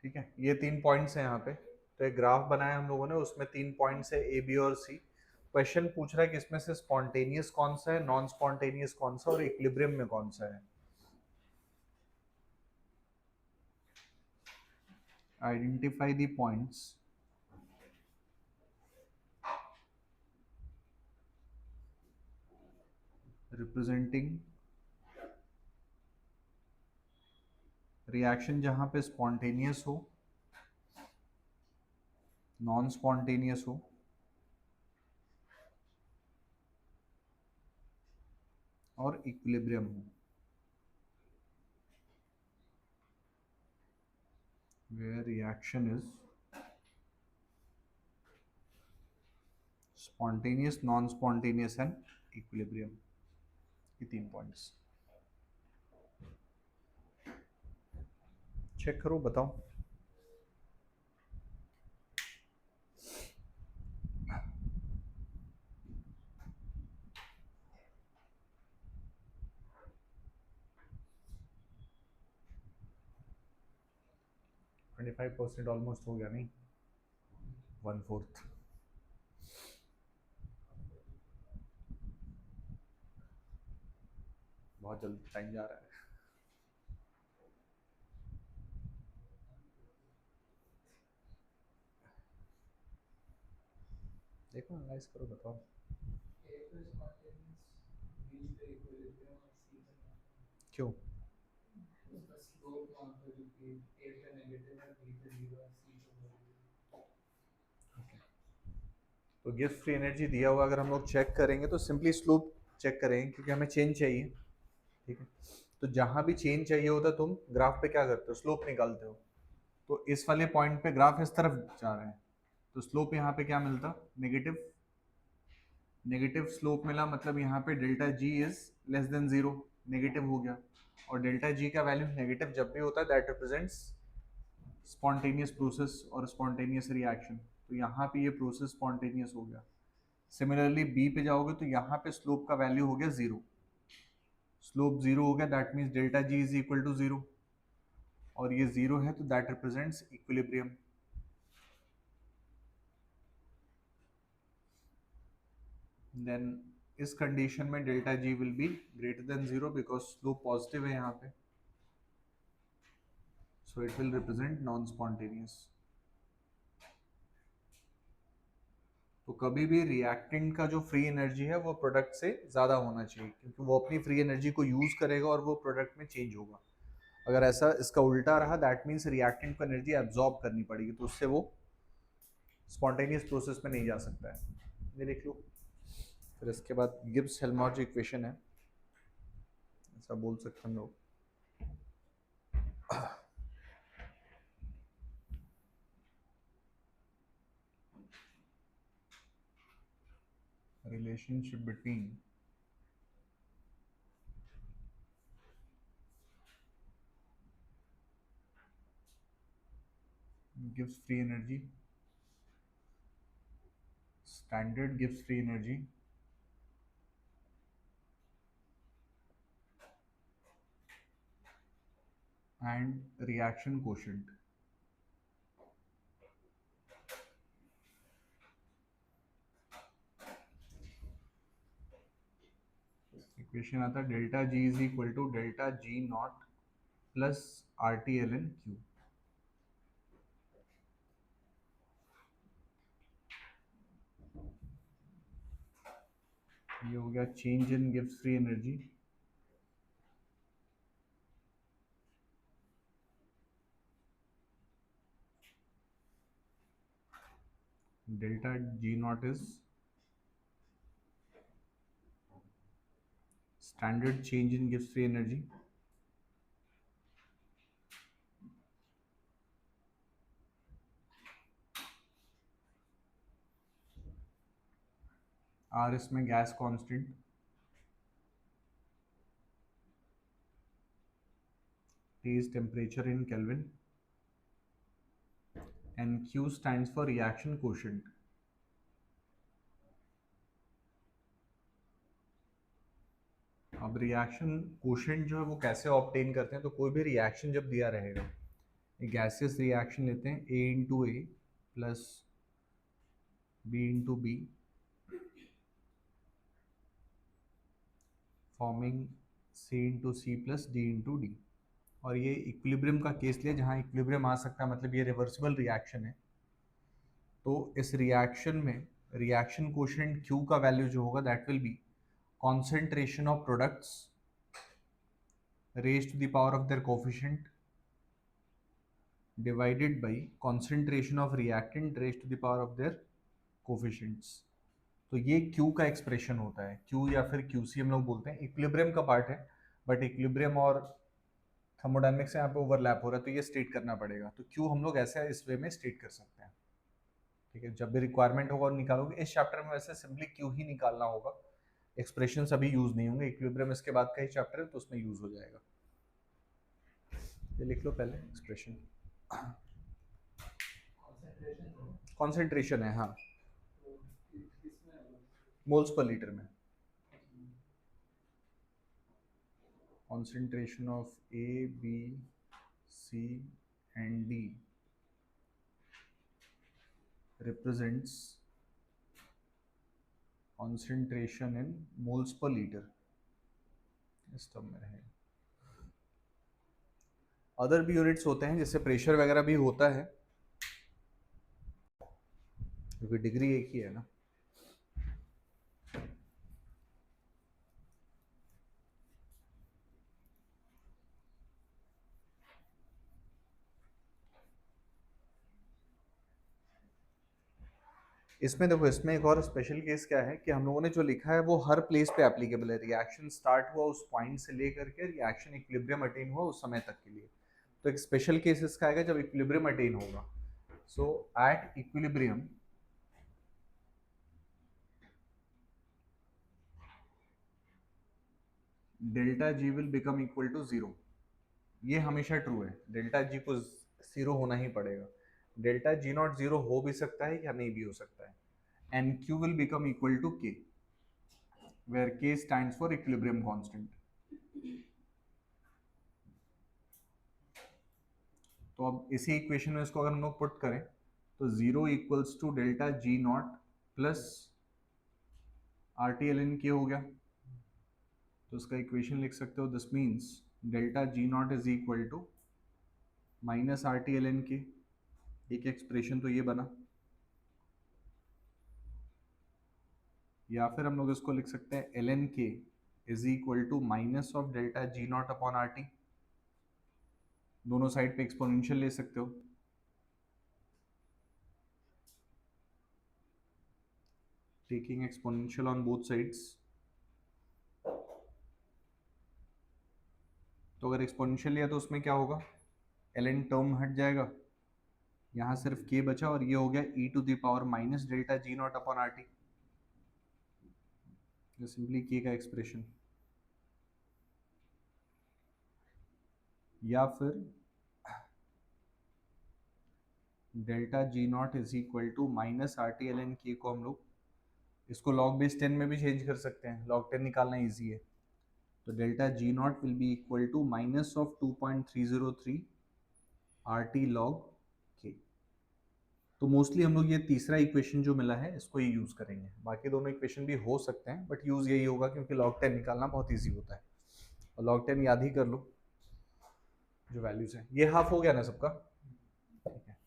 ठीक है, ये 3 पॉइंट्स हैं यहाँ पे। तो एक ग्राफ बनाया हम लोगों ने, उसमें 3 पॉइंट्स है ए, बी और सी। क्वेश्चन पूछ रहा है कि इसमें से स्पॉन्टेनियस कौन सा है, नॉन स्पॉन्टेनियस कौन सा और इक्विलिब्रियम में कौन सा है। Identify the points representing reaction जहां पे स्पॉन्टेनियस हो, नॉन स्पॉन्टेनियस हो और इक्विलिब्रियम हो। where reaction is spontaneous, non spontaneous and equilibrium। ये 3 पॉइंट्स चेक करो, बताओ। ट्वेंटी 25% ऑलमोस्ट हो गया, नहीं 1/4। बहुत जल्दी टाइम जा रहा है। देखो एनालाइज करो, बताओ। क्यों? तो गिब्स फ्री एनर्जी दिया हुआ अगर हम लोग चेक करेंगे तो सिंपली स्लोप चेक करेंगे, क्योंकि हमें चेंज चाहिए। ठीक है, तो जहां भी चेंज चाहिए होता है तुम ग्राफ पे क्या करते हो, स्लोप निकालते हो। तो इस वाले पॉइंट पे ग्राफ इस तरफ जा रहे हैं, तो स्लोप यहाँ पे क्या मिलता, नेगेटिव। नेगेटिव स्लोप मिला, मतलब यहाँ पे delta G is less than zero, negative हो गया। और डेल्टा जी का वैल्यू नेगेटिव जब भी होता है दैट रिप्रेजेंट्स स्पॉन्टेनियस प्रोसेस और स्पॉन्टेनियस रिएक्शन। तो यहाँ पे ये प्रोसेस स्पॉन्टेनियस हो गया। सिमिलरली बी पे जाओगे तो यहाँ पे स्लोप का वैल्यू हो गया जीरो। स्लोप जीरो हो गया, that means delta G is equal to zero, और ये जीरो है तो दैट रिप्रेजेंट्स इक्विलिब्रियम। देन इस कंडीशन में delta G will be greater than zero because slope positive है यहाँ पे, so it will represent non spontaneous। तो कभी भी रिएक्टेंट का जो फ्री एनर्जी है वो प्रोडक्ट से ज़्यादा होना चाहिए, क्योंकि वो अपनी फ्री एनर्जी को यूज़ करेगा और वो प्रोडक्ट में चेंज होगा। अगर ऐसा इसका उल्टा रहा दैट मीन्स रिएक्टेंट को एनर्जी एब्जॉर्ब करनी पड़ेगी, तो उससे वो स्पॉन्टेनियस प्रोसेस में नहीं जा सकता है। ये देख लो। फिर इसके बाद गिब्स हेल्महोल्ट्ज इक्वेशन है, ऐसा बोल सकते हम लोग। Relationship between gives free energy, standard gives free energy, and reaction quotient। Equation आता है delta G is equal to delta G naught plus R T L N Q. ये हो गया change in gives free energy, delta G not is standard change in gives free energy, are इसमें gas constant, T is temperature in kelvin, and Q stands for reaction quotient. अब reaction quotient जो है वो कैसे obtain करते हैं, तो कोई भी रिएक्शन जब दिया रहेगा एक गैसियस रिएक्शन लेते हैं, A into A plus B into B forming C into C plus D into D. और ये इक्विलिब्रियम का केस लिया जहाँ इक्विलिब्रियम आ सकता है, मतलब ये रिवर्सिबल रिएक्शन है। तो इस रिएक्शन में रिएक्शन कोशेंट Q का वैल्यू जो होगा that will be concentration of products raised to the power of their coefficient divided by concentration of reactant raised to the power of their coefficients। तो ये Q का expression होता है, Q या फिर QC हम लोग बोलते हैं, इक्विलिब्रियम का पार्ट है, बट इक्विलिब्रियम और थर्मोडायनेमिक्स यहाँ पे ओवरलैप हो रहा है, तो ये स्टेट करना पड़ेगा। तो Q हम लोग ऐसे इस वे में स्टेट कर सकते हैं, ठीक है। जब भी रिक्वायरमेंट होगा और निकालोगे, इस चैप्टर में वैसे सिंपली Q ही निकालना होगा, एक्सप्रेशन अभी यूज नहीं होंगे। इक्विलिब्रियम इसके बाद का ही चैप्टर है तो उसमें यूज हो जाएगा। ये लिख लो पहले एक्सप्रेशन, कॉन्सेंट्रेशन है, हाँ, मोल्स पर लीटर में। concentration of A, B, C and D represents concentration in moles per liter, इस टर्म में रहेगा। अदर भी यूनिट्स होते हैं, जैसे प्रेशर वगैरह भी होता है, क्योंकि डिग्री एक ही है ना। इसमें देखो, इसमें एक और स्पेशल केस क्या है कि हम लोगों ने जो लिखा है वो हर प्लेस पे एप्लीकेबल है। रिएक्शन स्टार्ट हुआ उस पॉइंट से लेकर के रिएक्शन इक्विलिब्रियम अटेन हुआ उस समय तक के लिए। तो एक स्पेशल केस इसका आएगा जब इक्विलिब्रियम अटेन होगा। So at equilibrium delta G will become equal to zero. ये हमेशा ट्रू है, डेल्टा जी को जीरो होना ही पड़ेगा। डेल्टा जी नॉट जीरो हो भी सकता है या नहीं भी हो सकता है। And Q will become equal to K, where K stands for equilibrium constant. तो अब इसी इक्वेशन में इसको अगर हम लोग पुट करें तो zero equals to delta G naught plus R T L N K हो गया। तो इसका इक्वेशन लिख सकते हो, this means delta G not is equal to minus R T L N K. एक एक्सप्रेशन तो ये बना, या फिर हम लोग इसको लिख सकते हैं L N K is equal to minus of delta G not upon R T. दोनों साइड पे एक्सपोनेंशियल ले सकते हो, taking exponential on both sides. तो अगर एक्सपोनेंशियल लिया तो उसमें क्या होगा, एल एन टर्म हट जाएगा, यहाँ सिर्फ के बचा और ये हो गया e to the power minus delta G not upon R T. Simply K का एक्सप्रेशन। या फिर delta G not is equal to minus R T L N K को हम लोग इसको लॉग बेस 10 में भी चेंज कर सकते हैं, लॉग 10 निकालना इजी है। तो delta G naught will be equal to minus of 2.303 R T log K. तो मोस्टली हम लोग ये तीसरा इक्वेशन जो मिला है इसको ही यूज करेंगे। बाकी दोनों इक्वेशन भी हो सकते हैं बट यूज यही होगा क्योंकि लॉग 10 निकालना बहुत ईजी होता है। और लॉग 10 याद ही कर लो जो वैल्यूज है। ये हाफ हो गया ना सबका, ठीक है।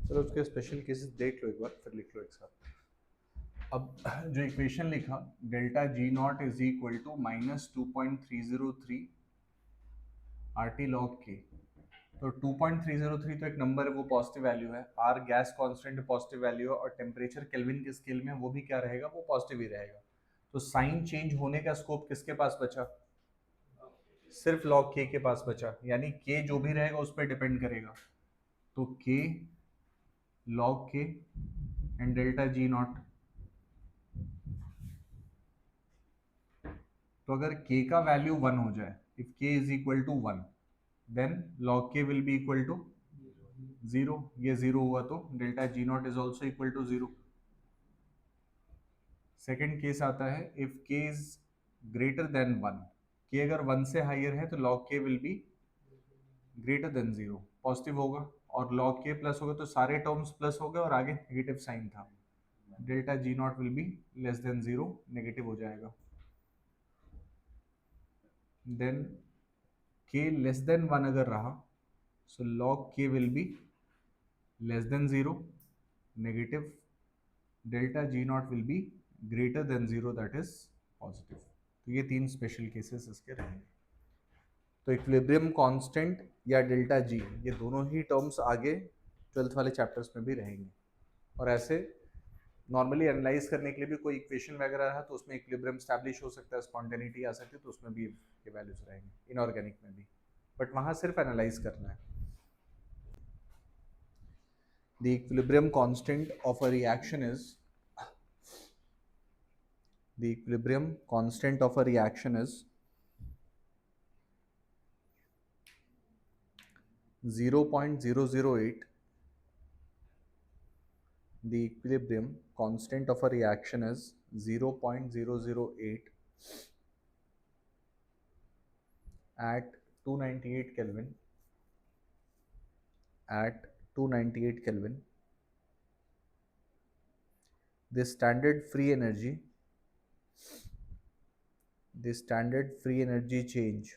चलो उसके स्पेशल केसेस देख लो एक बार, फिर लिख लो एक साथ। अब जो इक्वेशन लिखा delta G not is equal to minus 2.303 R T log K. तो 2.303 तो एक नंबर है, वो पॉजिटिव वैल्यू है। R gas constant positive value है और टेम्परेचर केल्विन के स्केल में वो भी क्या रहेगा, वो पॉजिटिव ही रहेगा। तो साइन चेंज होने का स्कोप किसके पास बचा, सिर्फ लॉग के पास बचा। यानी के जो भी रहेगा उस पर डिपेंड करेगा। तो के लॉग के एंड डेल्टा जी नॉट। तो अगर k का वैल्यू 1 हो जाए, if k is equal to 1, then log k will be equal to 0। ये 0 हुआ तो delta G not is also equal to 0। Second case आता है if k is greater than 1। k अगर 1 से हायर है तो log k will be greater then 0, positive होगा। और log k प्लस होगा तो सारे टर्म्स प्लस हो गए और आगे नेगेटिव साइन था, delta G naught will be less than 0, negative हो जाएगा। देन k लेस देन 1 अगर रहा, so log k will be less than 0, negative, delta g naught will be greater than 0, that is positive। तो ये तीन special cases इसके रहेंगे। तो इक्विलिब्रियम कांस्टेंट या डेल्टा जी, ये दोनों ही टर्म्स आगे 12th वाले चैप्टर्स में भी रहेंगे। और ऐसे नॉर्मली एनालाइज करने के लिए भी कोई इक्वेशन वगैरह है तो उसमें इक्विलिब्रियम स्टैब्लिश हो सकता है, स्पॉन्टेनिटी आ सकती है, तो उसमें भी ये वैल्यूज रहेंगे, इनऑर्गेनिक में भी, बट वहाँ सिर्फ एनालाइज करना है। The equilibrium constant of a reaction is 0.008. The equilibrium constant of a reaction is 0.008 at 298 Kelvin. At 298 Kelvin, the standard free energy change,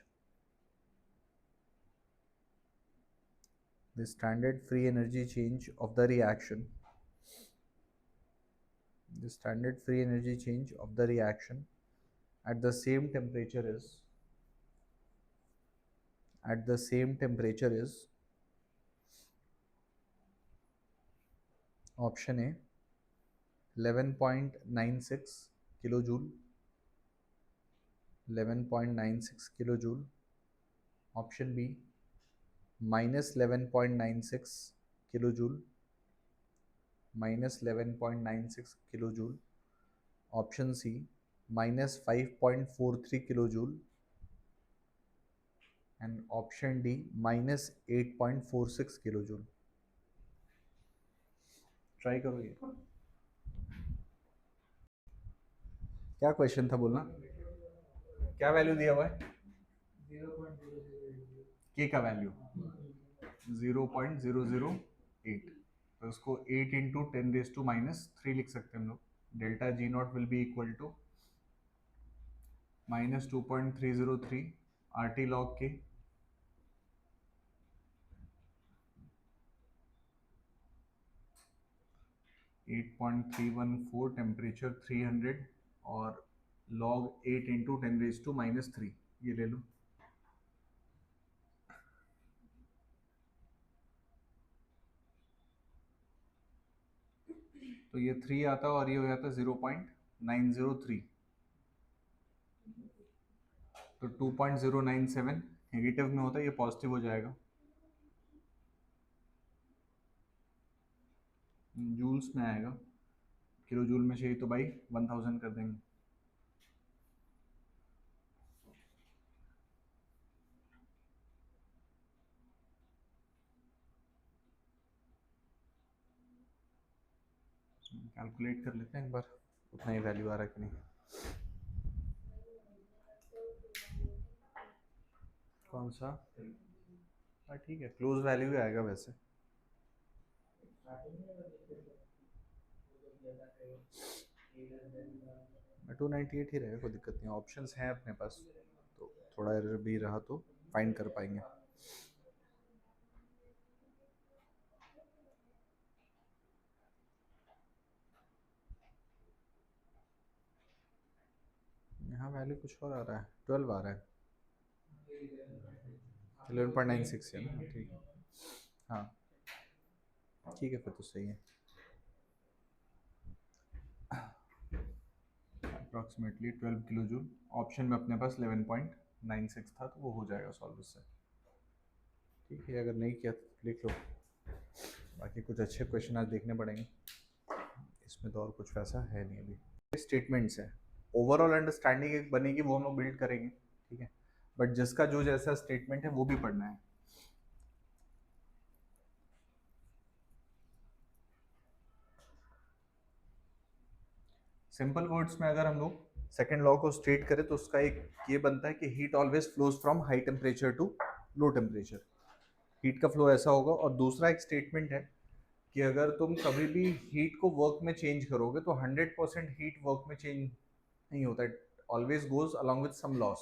the standard free energy change of the reaction, the standard free energy change of the reaction at the same temperature is, option A 11.96 kilojoule, 11.96 kilojoule, option B minus 11.96 kilojoule, minus 11.96 kilojoule, option C minus 5.43 kilojoule, and option D minus 8.46 kilojoule। Try करो ये। क्या question था बोलना, क्या value दिया हुआ है के का वैल्यू 0.008, तो उसको 8 इंटू 10⁻³ लिख सकते हैं हम लोग। Delta G naught will be equal to -2.303 RT log K, (8.314) temperature 300 और log 8 इंटू 10⁻³ ये ले लो। तो ये 3 आता और ये हो जाता 0.903, तो 2.097 नेगेटिव में होता है, ये पॉजिटिव हो जाएगा। जूल्स में आएगा, किलो जूल में चाहिए तो भाई 1000 कर देंगे। कैलकुलेट कर लेते हैं एक बार, उतना ही वैल्यू आ रहा है कि नहीं। कौन सा? हाँ ठीक है, क्लोज वैल्यू ही आएगा वैसे। मैं 298 ही रहेगा, कोई दिक्कत नहीं। ऑप्शंस हैं अपने पास, तो थोड़ा एरर भी रहा तो फाइंड कर पाएंगे। यहाँ वैल्यू कुछ और आ रहा है, 12 आ रहा है, 11.96 है ना, ठीक है। हाँ ठीक है, फिर तो सही है। अप्रॉक्सीमेटली 12 किलो जूल, ऑप्शन में अपने पास 11.96 था, तो वो हो जाएगा सॉल्व उससे। ठीक है, अगर नहीं किया तो लिख लो, बाकी कुछ अच्छे क्वेश्चन आज देखने पड़ेंगे। इसमें तो और कुछ वैसा है नहीं अभी। स्टेटमेंट्स है, ओवरऑल अंडरस्टैंडिंग एक बनेगी, वो हम लोग बिल्ड करेंगे, ठीक है, बट जिसका जो जैसा स्टेटमेंट है वो भी पढ़ना है। सिंपल वर्ड्स में अगर हम लोग सेकेंड लॉ को स्टेट करें तो उसका एक ये बनता है कि heat always flows from high temperature to low temperature. Heat का फ्लो ऐसा होगा। और दूसरा एक स्टेटमेंट है कि अगर तुम कभी भी हीट को वर्क में चेंज करोगे तो 100% हीट वर्क में चेंज नहीं होता, it always goes along with some loss.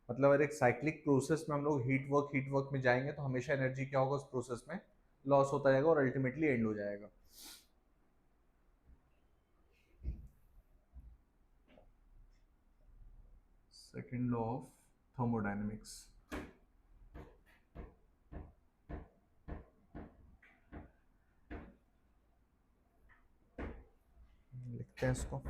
मतलब अगर एक साइक्लिक प्रोसेस में हम लोग हीट वर्क में जाएंगे तो हमेशा एनर्जी क्या होगा उस प्रोसेस में, लॉस होता जाएगा और अल्टीमेटली एंड हो जाएगा। सेकेंड लॉ ऑफ थर्मोडायनेमिक्स, लिखते हैं इसको।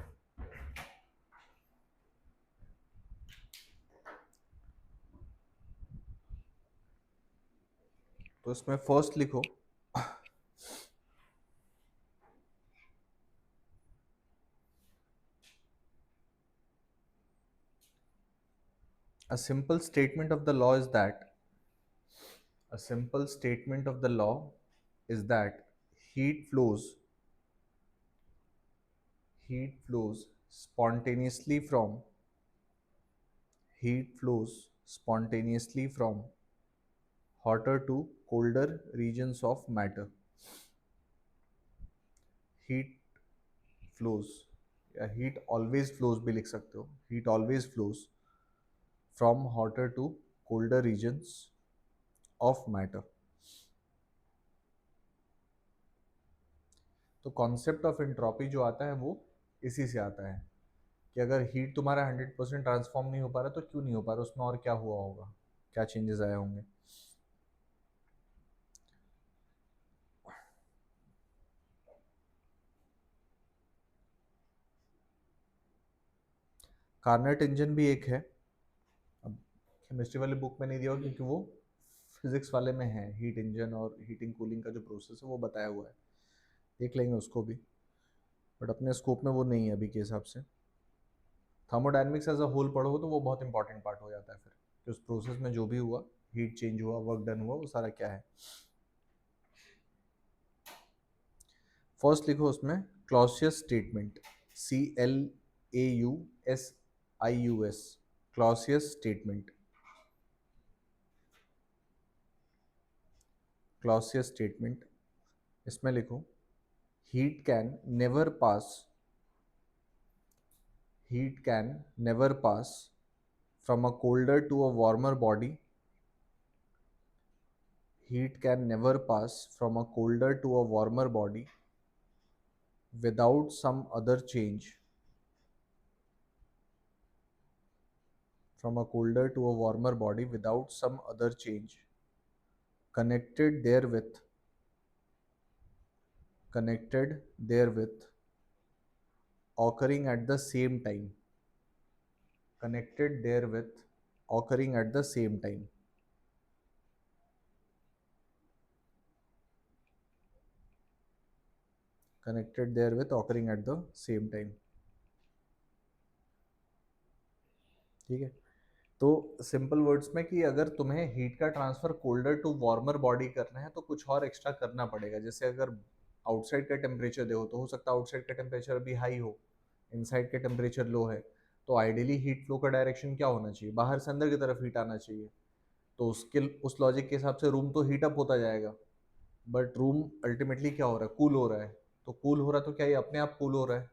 तो इसमें फर्स्ट लिखो, a simple statement of the law is that a simple statement of the law is that heat flows heat flows spontaneously from heat flows spontaneously from hotter to colder regions of matter. Heat flows, या heat always flows भी लिख सकते हो, heat always flows from hotter to colder regions of matter. तो concept of entropy जो आता है वो इसी से आता है कि अगर हीट तुम्हारा 100% ट्रांसफॉर्म नहीं हो पा रहा तो क्यों नहीं हो पा रहा, उसमें और क्या हुआ होगा, क्या चेंजेस आए होंगे। कार्नेट इंजन भी एक है, अब केमिस्ट्री वाली बुक में नहीं दिया होगा क्योंकि वो फिजिक्स वाले में है, हीट इंजन और हीटिंग कूलिंग का जो प्रोसेस है वो बताया हुआ है, देख लेंगे उसको भी, बट अपने स्कोप में वो नहीं है अभी के हिसाब से। थर्मोडायनेमिक्स एज अ होल पढ़ोगे तो वो बहुत इंपॉर्टेंट पार्ट हो जाता है फिर, कि उस प्रोसेस में जो भी हुआ, हीट चेंज हुआ, वर्क डन हुआ, वो सारा क्या है। फर्स्ट लिखो उसमें Clausius statement, CLAUSIUS, Clausius statement, Clausius statement. इसमें लिखो heat can never pass, heat can never pass from a colder to a warmer body, heat can never pass from a colder to a warmer body without some other change, from a colder to a warmer body without some other change connected therewith, connected therewith, occurring at the same time, connected therewith, occurring at the same time। connected therewith, occurring at the same time। ठीक है, तो simple words में कि अगर तुम्हें heat का transfer colder to warmer body करना है तो कुछ और एक्स्ट्रा करना पड़ेगा। जैसे अगर आउटसाइड का टेम्परेचर देखो तो हो सकता है आउटसाइड का टेम्परेचर अभी हाई हो, इनसाइड का टेम्परेचर लो है, तो आइडियली हीट फ्लो का डायरेक्शन क्या होना चाहिए, बाहर से अंदर की तरफ हीट आना चाहिए। तो उसके उस लॉजिक के हिसाब से रूम तो हीट अप होता जाएगा, बट रूम अल्टीमेटली क्या हो रहा है, कूल हो रहा है। तो कूल हो रहा है तो क्या ये अपने आप कूल हो रहा है,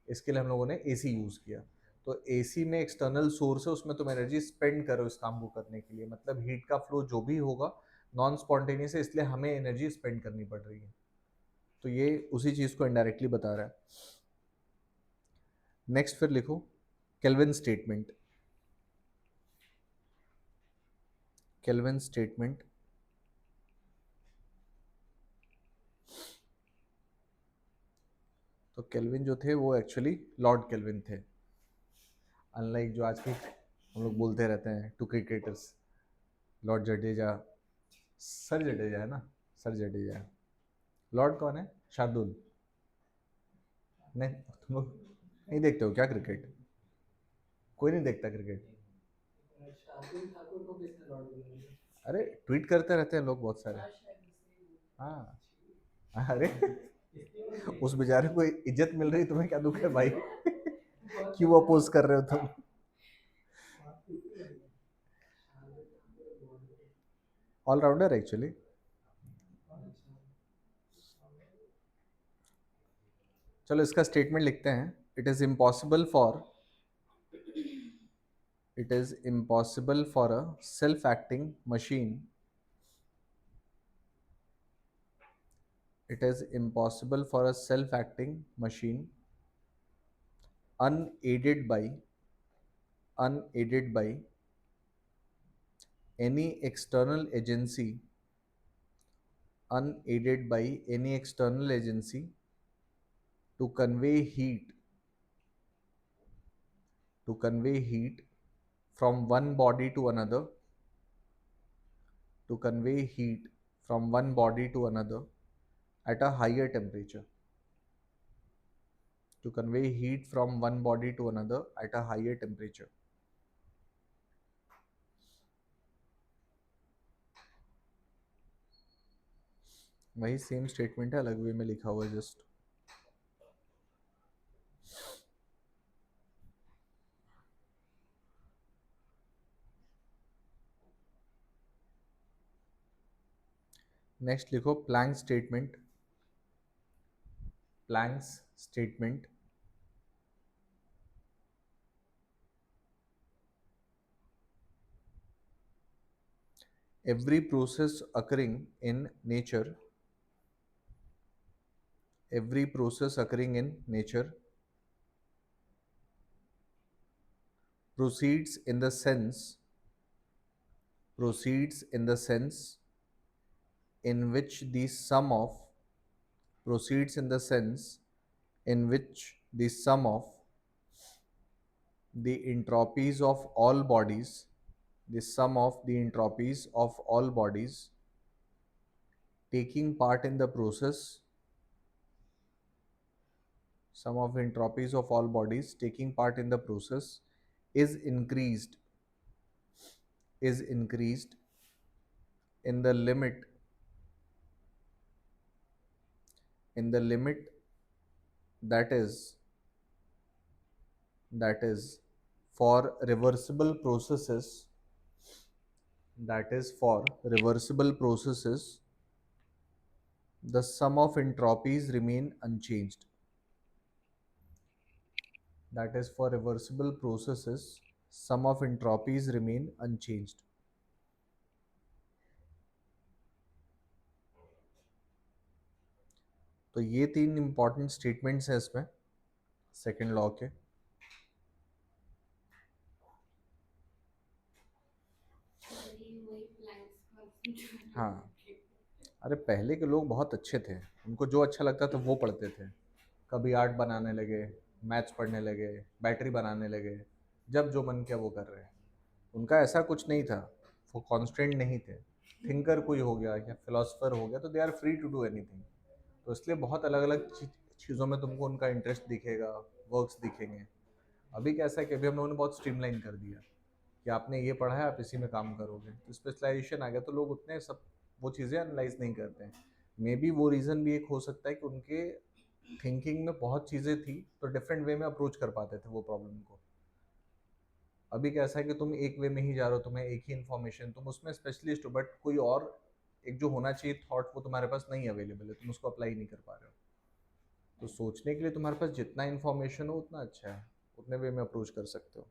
इसके लिए हम लोगों ने एसी यूज़ किया। तो एसी में एक्सटर्नल सोर्स है, उसमें तुम एनर्जी स्पेंड करो इस काम को करने के लिए, मतलब हीट का फ्लो जो भी होगा नॉन स्पॉन्टेनियस है, इसलिए हमें एनर्जी स्पेंड करनी पड़ रही है। तो ये उसी चीज़ को इनडायरेक्टली बता रहा है। नेक्स्ट फिर लिखो केल्विन स्टेटमेंट, केल्विन स्टेटमेंट। तो केल्विन जो थे वो एक्चुअली लॉर्ड केल्विन थे, अनलाइक जो आज के हम लोग बोलते रहते हैं to cricketers, Lord Jadeja, sir Jadeja है ना, सर जडेजा है। लॉर्ड कौन है, शार्दुल, नहीं तुम लोग नहीं देखते हो क्या क्रिकेट? कोई नहीं देखता क्रिकेट? अरे ट्वीट करते रहते हैं लोग बहुत सारे। हाँ। अरे उस बेचारे को इज्जत मिल रही, तुम्हें क्या दुख है भाई? क्यों अपोज कर रहे हो तुम? Allrounder actually. चलो इसका स्टेटमेंट लिखते हैं। It is impossible for it is impossible for a self-acting machine. It is impossible for a self-acting machine unaided by unaided by any external agency unaided by any external agency to convey heat to convey heat from one body to another to convey heat from one body to another at a higher temperature to convey heat from one body to another at a higher temperature. वही same statement है, अलग way में लिखा हुआ है just. Next लिखो Planck statement. Planck's statement. every process occurring in nature every process occurring in nature proceeds in the sense proceeds in the sense in which the sum of proceeds in the sense in which the sum of the entropies of all bodies the sum of the entropies of all bodies taking part in the process sum of entropies of all bodies taking part in the process is increased is increased in the limit in the limit that is for reversible processes that is for reversible processes the sum of entropies remain unchanged that is for reversible processes sum of entropies remain unchanged. तो ये तीन important statements हैं इसमें second law के। हाँ, अरे पहले के लोग बहुत अच्छे थे, उनको जो अच्छा लगता था वो पढ़ते थे। कभी आर्ट बनाने लगे, मैथ्स पढ़ने लगे, बैटरी बनाने लगे, जब जो मन किया वो कर रहे हैं। उनका ऐसा कुछ नहीं था, वो कॉन्स्टेंट नहीं थे। थिंकर कोई हो गया या फिलोसफर हो गया तो they are free to do anything. तो इसलिए बहुत अलग अलग चीज़ों में तुमको उनका इंटरेस्ट दिखेगा, वर्क्स दिखेंगे। अभी कैसा है कि अभी हम लोगों ने बहुत स्ट्रीमलाइन कर दिया कि आपने ये पढ़ा है आप इसी में काम करोगे, तो स्पेशलाइजेशन आ गया तो लोग उतने सब वो चीज़ें एनालाइज नहीं करते हैं। मे बी वो रीज़न भी एक हो सकता है कि उनके थिंकिंग में बहुत चीज़ें थी तो डिफरेंट वे में अप्रोच कर पाते थे वो प्रॉब्लम को। अभी कैसा है कि तुम एक वे में ही जा रहे हो, तुम्हें एक ही इन्फॉर्मेशन, तुम उसमें स्पेशलिस्ट हो, बट कोई और एक जो होना चाहिए थॉट वो तुम्हारे पास नहीं अवेलेबल है, तुम उसको अप्लाई नहीं कर पा रहे हो। तो सोचने के लिए तुम्हारे पास जितना इन्फॉर्मेशन हो उतना अच्छा है, उतने वे में अप्रोच कर सकते हो।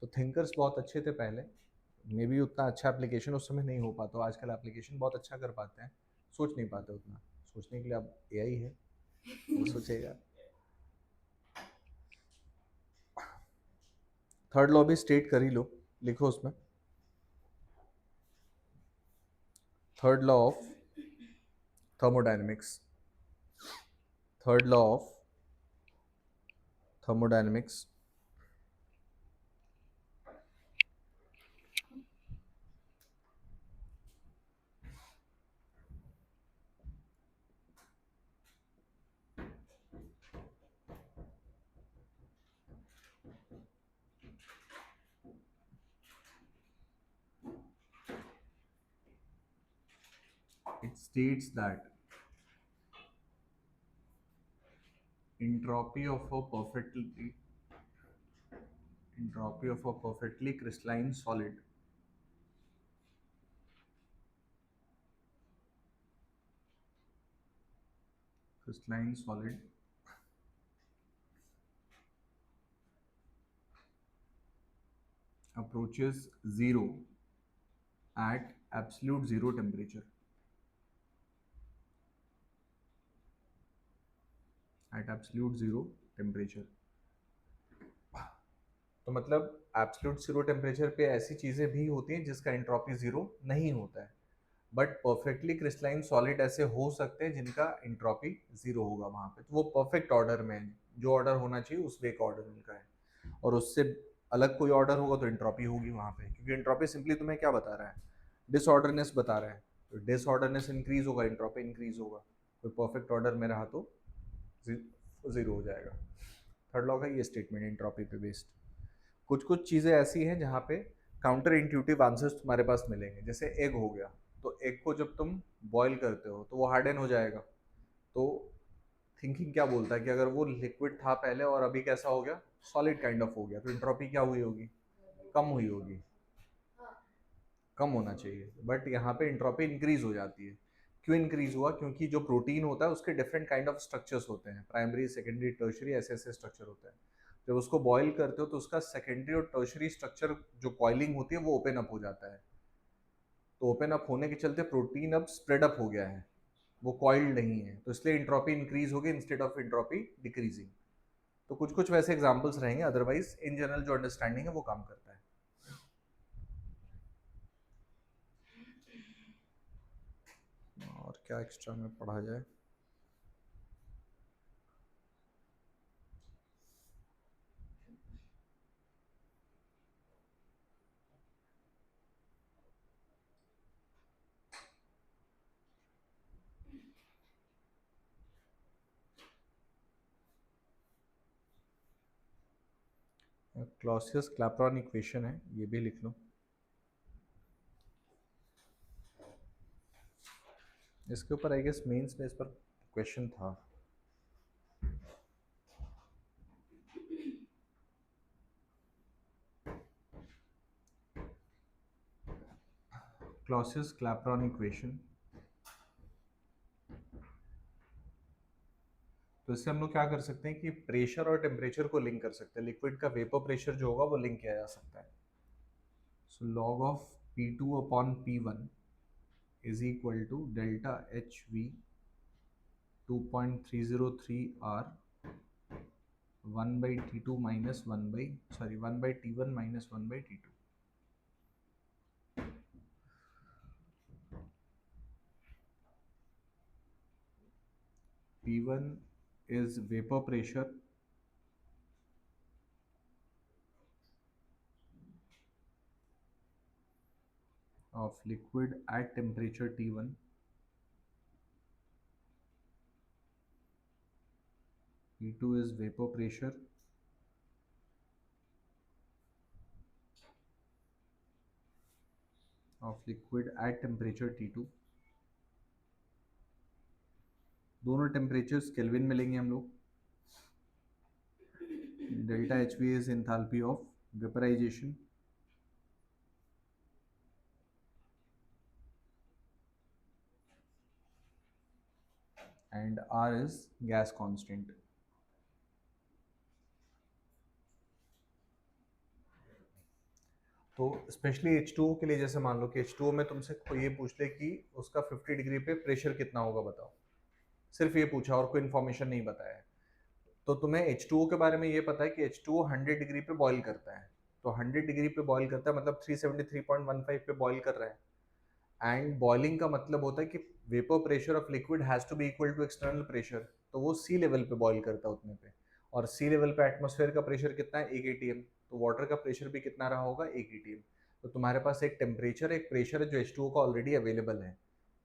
तो थिंकर्स बहुत अच्छे थे पहले, मे बी उतना अच्छा एप्लीकेशन उस समय नहीं हो पाता। आजकल एप्लीकेशन बहुत अच्छा कर पाते हैं, सोच नहीं पाते उतना। सोचने के लिए अब एआई है, वो सोचेगा। थर्ड लॉ भी स्टेट कर ही लो, लिखो उसमें। Third law of thermodynamics third law of thermodynamics it states that entropy of a perfectly crystalline solid approaches zero at absolute zero temperature. At absolute zero temperature. तो मतलब absolute zero temperature पे ऐसी चीज़ें भी होती हैं जिसका एंट्रोपी जीरो नहीं होता है, बट परफेक्टली क्रिस्टलाइन सॉलिड ऐसे हो सकते हैं जिनका एंट्रोपी जीरो होगा वहाँ पे, तो वो परफेक्ट ऑर्डर में है, जो ऑर्डर होना चाहिए उस वे का ऑर्डर उनका है, और उससे अलग कोई ऑर्डर होगा तो एंट्रोपी होगी वहाँ पे, क्योंकि एंट्रोपी सिंपली तुम्हें क्या बता रहा है, डिसऑर्डरनेस बता रहा है, तो डिसऑर्डरनेस इंक्रीज होगा, एंट्रोपी इंक्रीज होगा, कोई परफेक्ट ऑर्डर में रहा तो जीरो हो जाएगा। थर्ड लॉ का ये स्टेटमेंट एंट्रोपी पे बेस्ड। कुछ कुछ चीज़ें ऐसी हैं जहाँ पे काउंटर इंट्यूटिव आंसर्स तुम्हारे पास मिलेंगे, जैसे एग हो गया, तो एग को जब तुम बॉईल करते हो तो वो हार्डन हो जाएगा, तो थिंकिंग क्या बोलता है कि अगर वो लिक्विड था पहले और अभी कैसा हो गया, सॉलिड काइंड ऑफ हो गया, तो एंट्रोपी क्या हुई होगी, कम हुई होगी, कम होना चाहिए, बट यहाँ पे एंट्रोपी इंक्रीज हो जाती है। क्यों इंक्रीज हुआ, क्योंकि जो प्रोटीन होता है उसके डिफरेंट काइंड ऑफ स्ट्रक्चर्स होते हैं, प्राइमरी सेकेंडरी टर्शरी ऐसे ऐसे स्ट्रक्चर होते हैं, जब उसको बॉईल करते हो तो उसका सेकेंडरी और टर्शरी स्ट्रक्चर जो कॉइलिंग होती है वो ओपन अप हो जाता है, तो ओपन अप होने के चलते प्रोटीन अब स्प्रेड अप हो गया है, वो कॉइल्ड नहीं है, तो इसलिए इंट्रोपी इंक्रीज होगी इंस्टेड ऑफ इंट्रोपी डिक्रीजिंग। तो कुछ कुछ वैसे एग्जांपल्स रहेंगे, अदरवाइज इन जनरल जो अंडरस्टैंडिंग है वो काम करता है। और क्या एक्स्ट्रा में पढ़ा जाए, क्लॉसियस क्लैपेरॉन इक्वेशन है, ये भी लिख लो, इसके ऊपर आई गेस मेंस में इस पर क्वेश्चन था। क्लॉसियस क्लैपेरॉन इक्वेशन, तो इससे हम लोग क्या कर सकते हैं कि प्रेशर और टेम्परेचर को लिंक कर सकते हैं, लिक्विड का वेपर प्रेशर जो होगा वो लिंक किया जा सकता है। So log of P2 upon P1 is equal to delta HV 2.303 R 1/T2 minus 1/T1 minus 1/T2। P1 is vapor pressure of liquid at temperature T1, P2 is vapor pressure of liquid at temperature T2। दोनों temperatures kelvin में लेंगे हम लोग। Delta HV is enthalpy of vaporization and R is gas constant। तो specially H2O के लिए जैसे मान लो कि H2O में तुमसे कोई ये पूछ ले कि उसका 50 डिग्री पे प्रेशर कितना होगा बताओ, सिर्फ ये पूछा और कोई इन्फॉर्मेशन नहीं बताया है, तो तुम्हें H2O के बारे में ये पता है कि H2O 100 डिग्री पे बॉईल करता है, तो 100 डिग्री पे बॉईल करता है मतलब 373.15 पे बॉईल कर रहा है, एंड बॉइलिंग का मतलब होता है कि vapour pressure of liquid has to be equal to external pressure, तो वो सी लेवल पे बॉईल करता है उतने पे, और सी लेवल पे एटमॉस्फेयर का प्रेशर कितना है 1 atm, तो वाटर का प्रेशर भी कितना रहा होगा 1 atm। तो तुम्हारे पास एक टेम्परेचर एक प्रेशर है जो H2O का ऑलरेडी अवेलेबल है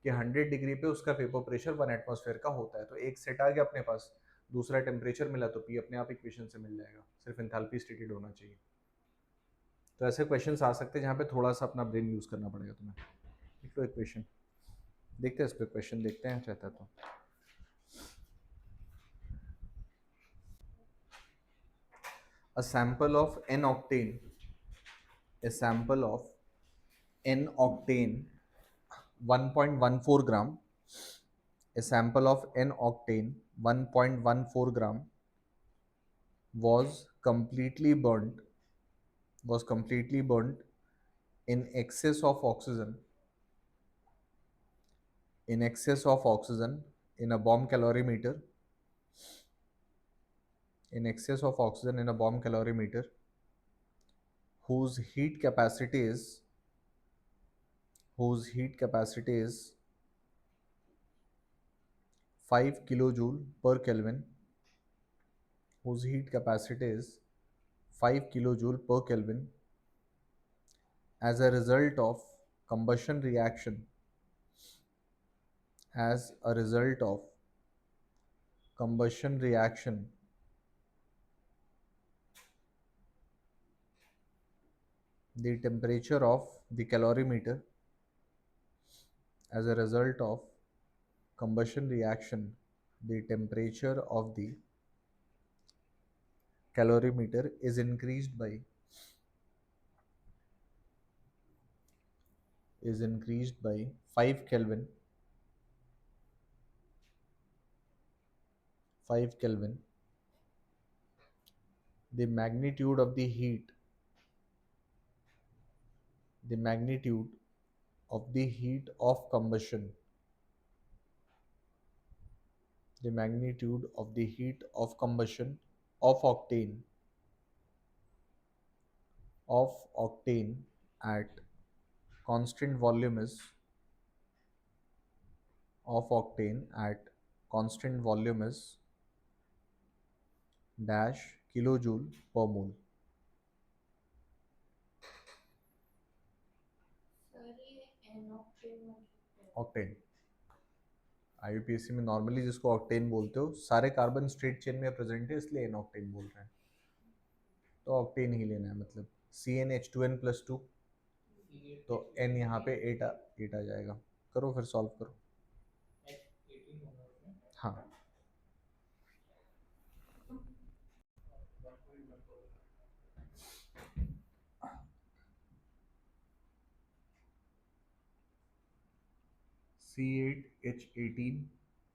कि 100 डिग्री पे उसका वेपर प्रेशर 1 एटमॉस्फेयर का होता है, तो एक सेट आ गया अपने पास, दूसरा टेम्परेचर मिला तो पी अपने आप इक्वेशन से मिल जाएगा, सिर्फ एंथैल्पी स्टेटेड होना चाहिए। तो ऐसे क्वेश्चन आ सकते हैं जहाँ पे थोड़ा सा अपना ब्रेन यूज करना पड़ेगा तुम्हें। लिख लो इक्वेशन, देखते हैं इस पे क्वेश्चन, देखते हैं चाहता तो। A sample of n octane, a sample of n octane 1.14 gram, a sample of n octane 1.14 gram was completely burnt, was completely burnt in excess of oxygen, in excess of oxygen in a bomb calorimeter, in excess of oxygen in a bomb calorimeter, whose heat capacity is, whose heat capacity is 5 kilojoule per Kelvin, whose heat capacity is 5 kilojoule per Kelvin, as a result of combustion reaction, as a result of combustion reaction, the temperature of the calorimeter, as a result of combustion reaction, the temperature of the calorimeter is increased by, is increased by 5 Kelvin, 5 Kelvin. The magnitude of the heat, the magnitude of the heat of combustion, the magnitude of the heat of combustion of octane, of octane at constant volume is, of octane at constant volume is dash kilojoule per mole. Octane, IUPAC में normally जिसको octane बोलते हो, सारे carbon straight chain में present है इसलिए N octane बोल रहे हैं, तो ऑक्टेन ही लेना है। मतलब CnH2n+2, तो n यहाँ पे 8 आ जाएगा। करो फिर सॉल्व करो। हाँ, C8H18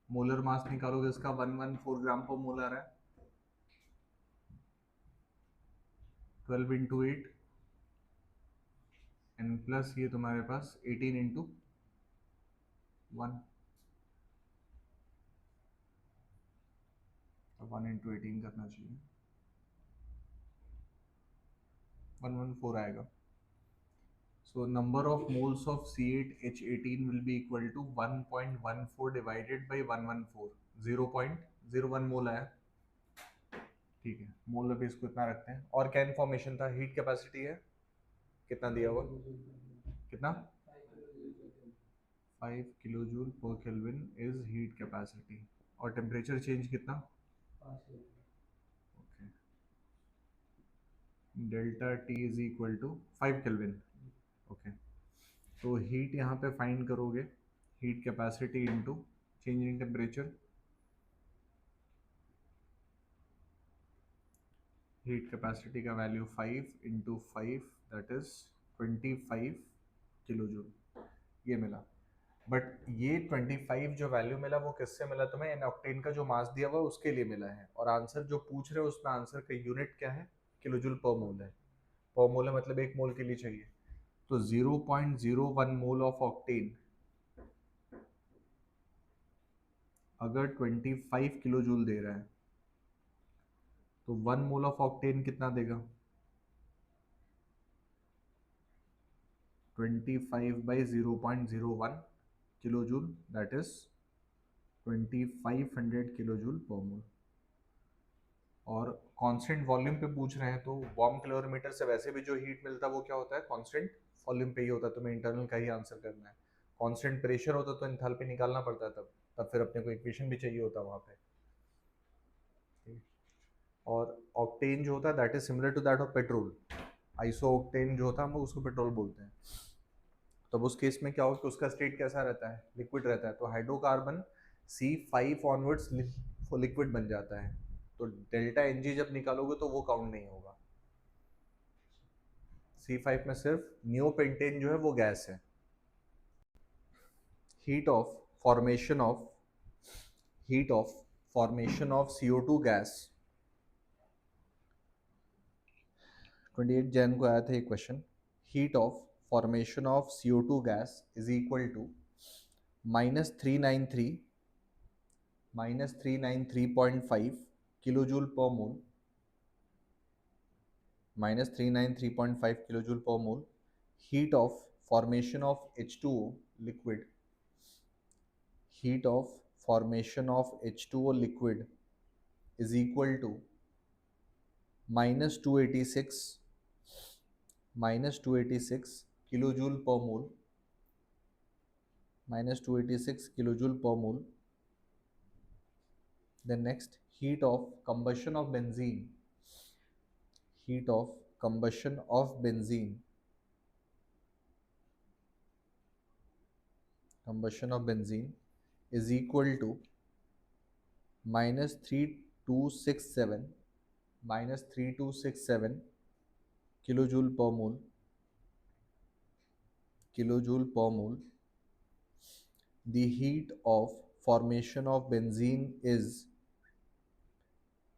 मोलर मास निकालोगे इसका 114 ग्राम पर मोल आ रहा है। 12 इंटू 8 एंड प्लस ये तुम्हारे पास 18 इंटू 1, 1 इंटू 18 करना चाहिए, 114 आएगा। So number of moles of C8H18 will be equal to 1.14 divided by 114, 0.01 मोल आया। ठीक है, मोल में भी इसको इतना रखते हैं। और क्या इन्फॉर्मेशन था? हीट कैपेसिटी है कितना दिया हुआ, कितना 5 kilojoule per kelvin is heat capacity, और टेम्परेचर चेंज कितना, okay, delta T is equal to 5 kelvin, okay. तो हीट यहाँ पे फाइंड करोगे, heat capacity into change in temperature, heat capacity का value 5 into 5 that is 25 kilojoule, ये मिला। But ये 25 जो वैल्यू मिला वो किससे मिला तुम्हें? एन ऑक्टेन का जो मास दिया हुआ उसके लिए मिला है, और आंसर जो पूछ रहे हो उसमें आंसर का यूनिट क्या है? किलोजूल पर मोल है। पर मोल है मतलब 1 मोल के लिए चाहिए। तो 0.01 मोल ऑफ ऑक्टेन अगर 25 किलोजूल दे रहा है तो 1 मोल ऑफ ऑक्टेन कितना देगा? 25 by 0.01 kilojoule, that is 2500 kilojoule per मोल। और कांस्टेंट वॉल्यूम पे पूछ रहे हैं तो वार्म कैलोरीमीटर से वैसे भी जो हीट मिलता है वो क्या होता है? कांस्टेंट वॉल्यूम पे ही होता है, तुम्हें इंटरनल का ही आंसर करना है। कांस्टेंट प्रेशर होता तो एंथैल्पी निकालना पड़ता है, तब फिर अपने को इक्वेशन भी चाहिए होता वहाँ पे। और ऑक्टेन जो होता है that is similar to that of petrol. Iso octane जो होता है हम उसको पेट्रोल बोलते हैं। तब उस केस में क्या होगा कि उसका स्टेट कैसा रहता है, लिक्विड रहता है, तो हाइड्रोकार्बन C5 ऑनवर्ड्स लिक्विड बन जाता है, तो डेल्टा Ng जब निकालोगे तो वो काउंट नहीं होगा। C5 में सिर्फ नियोपेंटेन जो है वो गैस है। heat of formation of heat of formation of CO2 gas, 28 Jain को आया था ये question. Heat of formation of CO2 gas is equal to -393.5 kilo joule per mole, -393.5 kilo joule per mole. Heat of formation of H2O liquid, heat of formation of H2O liquid is equal to -286 kilojoule per mole, -286 kilojoule per mole. Then next, heat of combustion of benzene, heat of combustion of benzene, combustion of benzene is equal to -3267 -3267 kilojoule per mole, kilojoule per mole. The heat of formation of benzene is,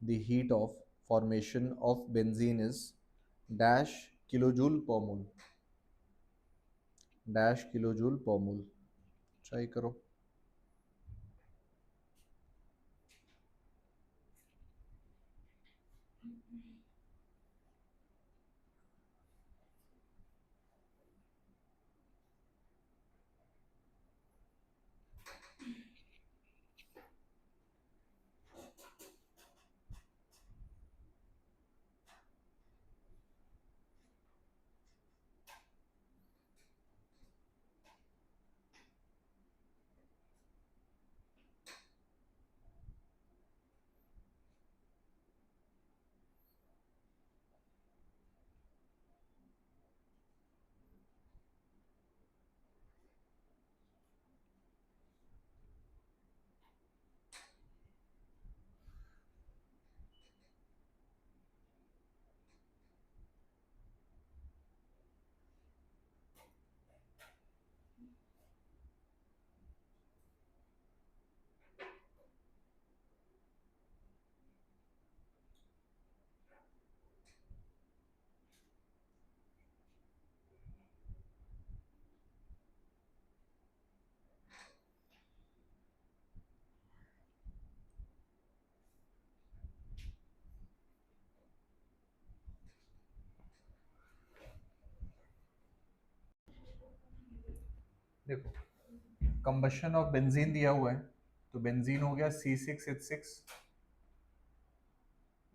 the heat of formation of benzene is dash kilojoule per mole, dash kilojoule per mole. Try करो। देखो, combustion of benzene दिया हुआ है, तो benzene हो गया C6H6,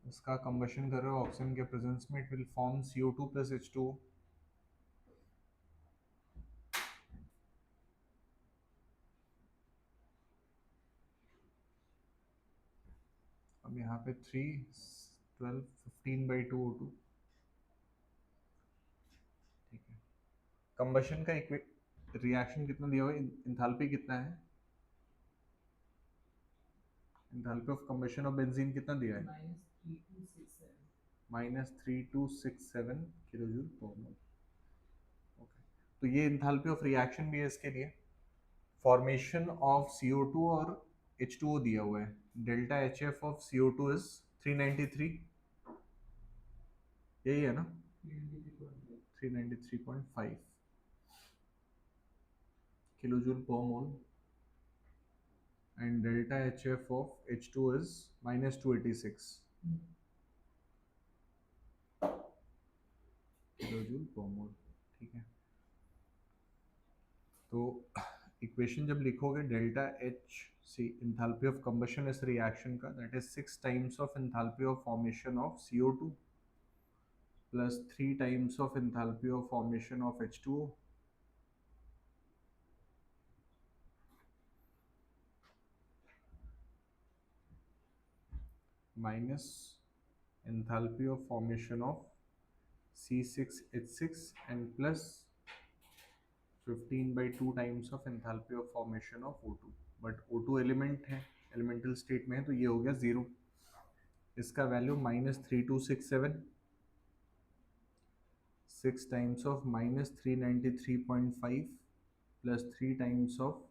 इसका combustion कर रहे हो ऑक्सीजन के प्रेजेंस में, it will form CO2 plus H2O। अब यहाँ पे 3 12 15/2 O2, ठीक है। कंबशन का रिएक्शन कितना दिया हुआ है, इंथैल्पी कितना है, enthalpy of combustion of benzene कितना दिया है, -3267 किलो जूल पर मोल। ओके, तो ये इंथैल्पी ऑफ रिएक्शन भी है इसके लिए। फॉर्मेशन ऑफ CO2 और H2O दिया हुआ है, delta HF of CO2 is 393, यही है ना, 393.5 kilo joule per mole, and delta HF of H2 is -286 kilojoule per mole, ठीक है। तो इक्वेशन जब लिखोगे delta H C enthalpy of combustion इस रिएक्शन का, that is 6 times of enthalpy of formation of CO2 plus 3 times of enthalpy of formation of H2O minus enthalpy of formation of C6H6 and plus 15/2 times of enthalpy of formation of O2, but O2 element है, elemental state में है, तो ये हो गया 0। इसका value -3267, 6 times of -393.5 plus 3 times of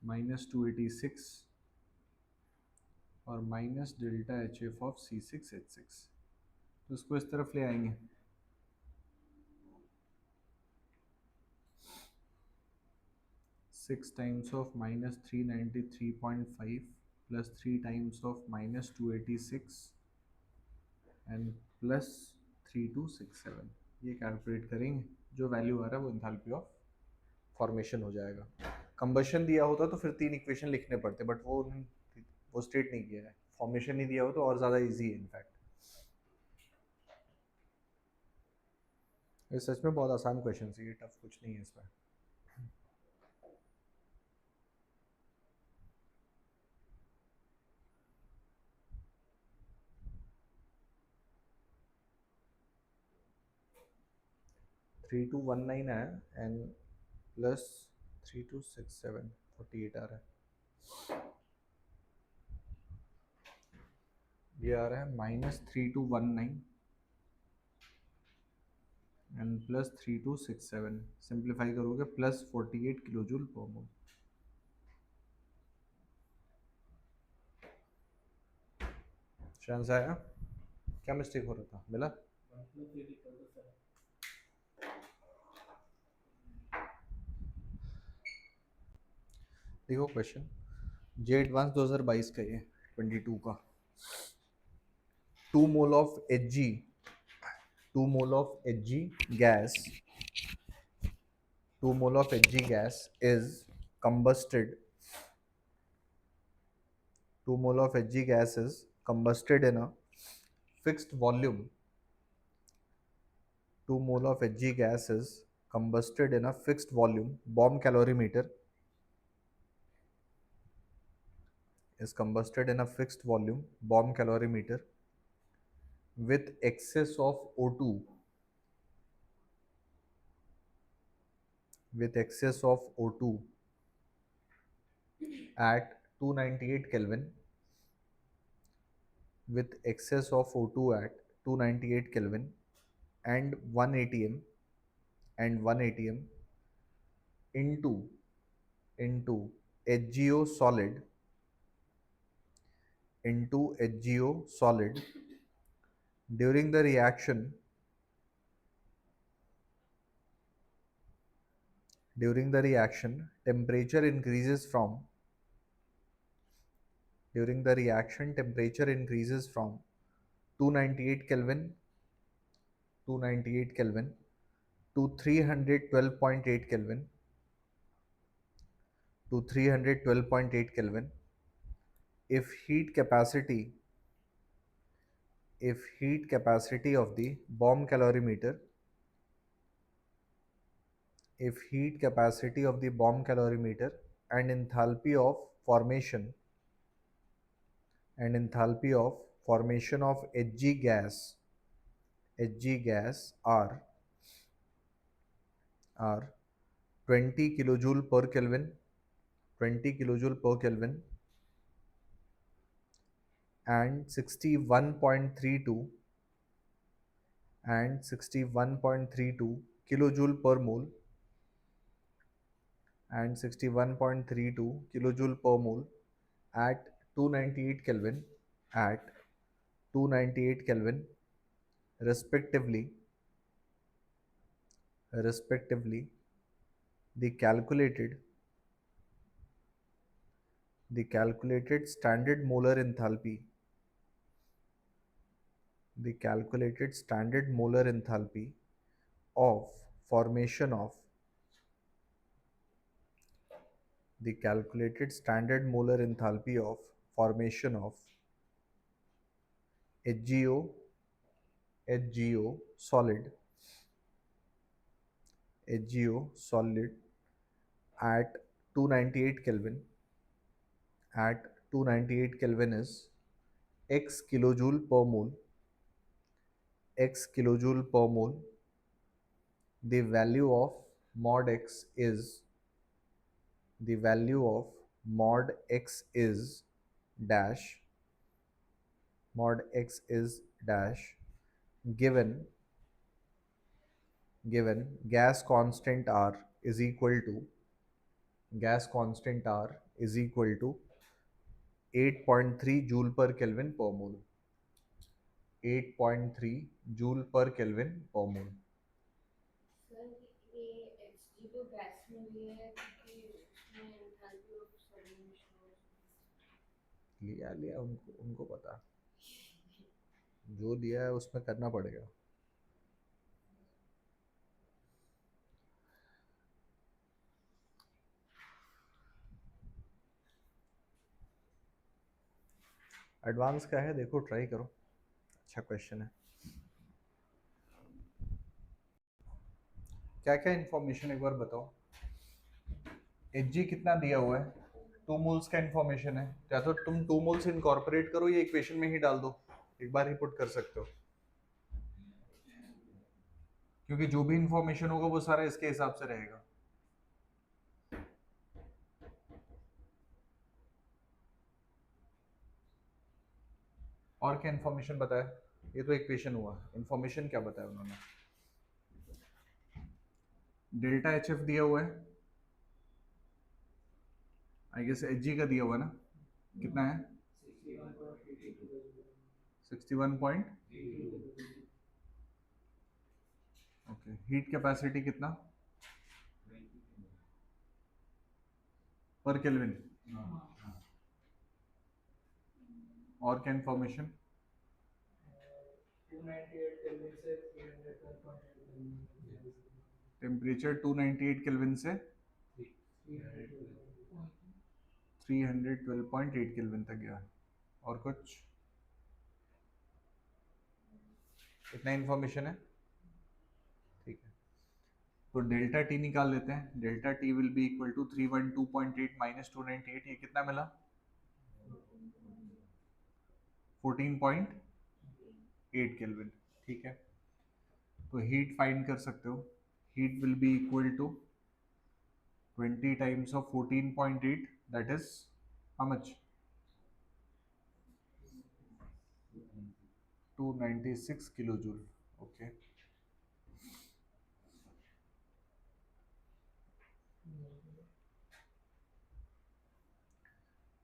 -286 और minus delta HF of C6H6। तो इसको इस तरफ ले आएंगे। Six times of -393.5 plus 3 times of -286 and plus 3267, ये कैलकुलेट करेंगे। जो वैल्यू आ रहा है वो एंथैल्पी ऑफ फॉर्मेशन हो जाएगा। कंबशन दिया होता तो फिर 3 इक्वेशन लिखने पड़ते, बट वो स्टेट नहीं किया है। फॉर्मेशन नहीं दिया हो तो और ज़्यादा इजी है इनफैक्ट। ये सच में बहुत आसान क्वेश्चन है, ये टफ कुछ नहीं है इसमें। थ्री टू वन नाइन है एंड प्लस 3267, 48 आ रहा है। ये आ रहा है -3219 एंड प्लस 3267, सिंप्लीफाई करोगे प्लस 48 किलो जूल पर मोल। चांस आया? क्या मिस्टेक हो रहा था? मिला? देखो क्वेश्चन, जे एडवांस 2022 का, ये 22 का। 2 mole of Hg, 2 mole of Hg gas, 2 mole of Hg gas is combusted, 2 mole of Hg gas is combusted in a fixed volume, 2 mole of Hg gas is combusted in a fixed volume bomb calorimeter, is combusted in a fixed volume bomb calorimeter with excess of O2, with excess of O2 at 298 Kelvin, with excess of O2 at 298 Kelvin and 1 atm, and 1 atm into HGO solid, into HGO solid during the reaction, during the reaction temperature increases from, during the reaction temperature increases from 298 Kelvin, 298 Kelvin to 312.8 Kelvin, to 312.8 Kelvin if heat capacity, if heat capacity of the bomb calorimeter, if heat capacity of the bomb calorimeter and enthalpy of formation, and enthalpy of formation of Hg gas, Hg gas are 20 kilojoule per Kelvin, 20 kilojoule per Kelvin and 61.32 and 61.32 kilojoule per mole, and 61.32 kilojoule per mole at 298 Kelvin, at 298 Kelvin respectively, respectively. The calculated, the calculated standard molar enthalpy, the calculated standard molar enthalpy of formation of, the calculated standard molar enthalpy of formation of HGO, HGO solid, HGO solid at 298 Kelvin, at 298 Kelvin is x kilojoule per mole, x kilojoule per mole. The value of mod x is the value of mod x is dash mod x is dash given gas constant R is equal to 8.3 joule per Kelvin per mole. 8.3 joule per Kelvin per mole. Sir ये Hg तो gas में भी है क्योंकि उसमें enthalpy of solution लिया उनको पता, जो दिया है उसमें करना पड़ेगा. एडवांस का है, देखो ट्राई करो, अच्छा क्वेश्चन है. क्या क्या इन्फॉर्मेशन एक बार बताओ. एच कितना दिया हुआ है, 2 मोल्स का इन्फॉर्मेशन है. या तो तुम 2 मोल्स इनकॉर्पोरेट करो, ये इक्वेशन में ही डाल दो, एक बार ही पुट कर सकते हो, क्योंकि जो भी इन्फॉर्मेशन होगा वो सारा इसके हिसाब से रहेगा. और क्या इन्फॉर्मेशन बताया, ये तो इक्वेशन हुआ, इन्फॉर्मेशन क्या बताया उन्होंने. डेल्टा एच एफ दिया हुआ है, आई गेस एच जी का दिया हुआ है ना, कितना है 61 पॉइंट. ओके, हीट कैपेसिटी कितना पर केल्विन, और क्या इन्फॉर्मेशन. टेम्परेचर 298 केल्विन से 312.8 केल्विन तक गया. और कुछ, इतना इन्फॉर्मेशन है. ठीक है, तो डेल्टा टी निकाल लेते हैं. Delta T will be equal to 312.8 minus 298, ये कितना मिला 14.8 केल्विन. ठीक है, तो हीट फाइंड कर सकते हो. Heat will be equal to 20 times of 14.8, that is how much 296 kilo joule. Okay,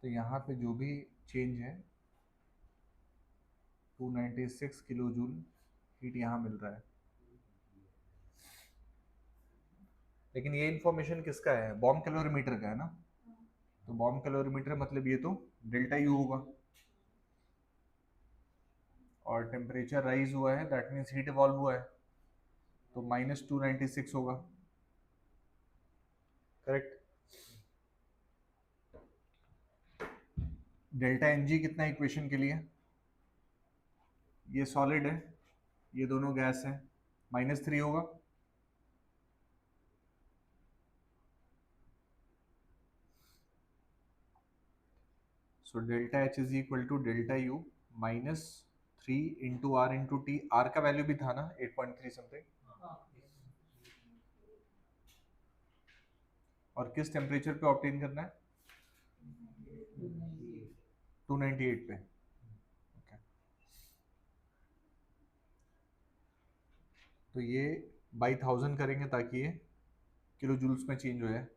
तो यहाँ पे जो भी चेंज है 296 किलो जूल हीट यहाँ मिल रहा है. लेकिन ये इन्फॉर्मेशन किसका है, बॉम्ब कैलोरीमीटर का है ना. तो बॉम्ब कैलोरीमीटर मतलब ये तो डेल्टा यू होगा, और टेम्परेचर राइज हुआ है, दैट मीन्स हीट इवॉल्व हुआ है, तो -296 होगा. करेक्ट. डेल्टा एन जी कितना इक्वेशन के लिए, ये सॉलिड है, ये दोनों गैस है, -3 होगा. So delta H is equal to delta U -3 into R into T. R का वैल्यू भी था ना 8.3 समथिंग, और किस टेम्परेचर पे ऑब्टेन करना है 298 पे. okay. तो ये बाई 1000 करेंगे ताकि ये किलो जूल्स में चेंज हो जाए.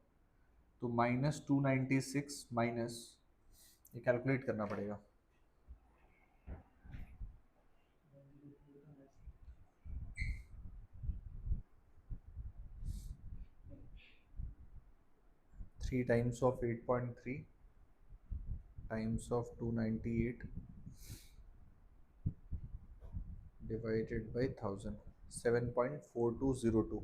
तो -296 माइनस, ये कैलकुलेट करना पड़ेगा, 3 times of 8.3 times of 298 divided by 1000, 7.4202.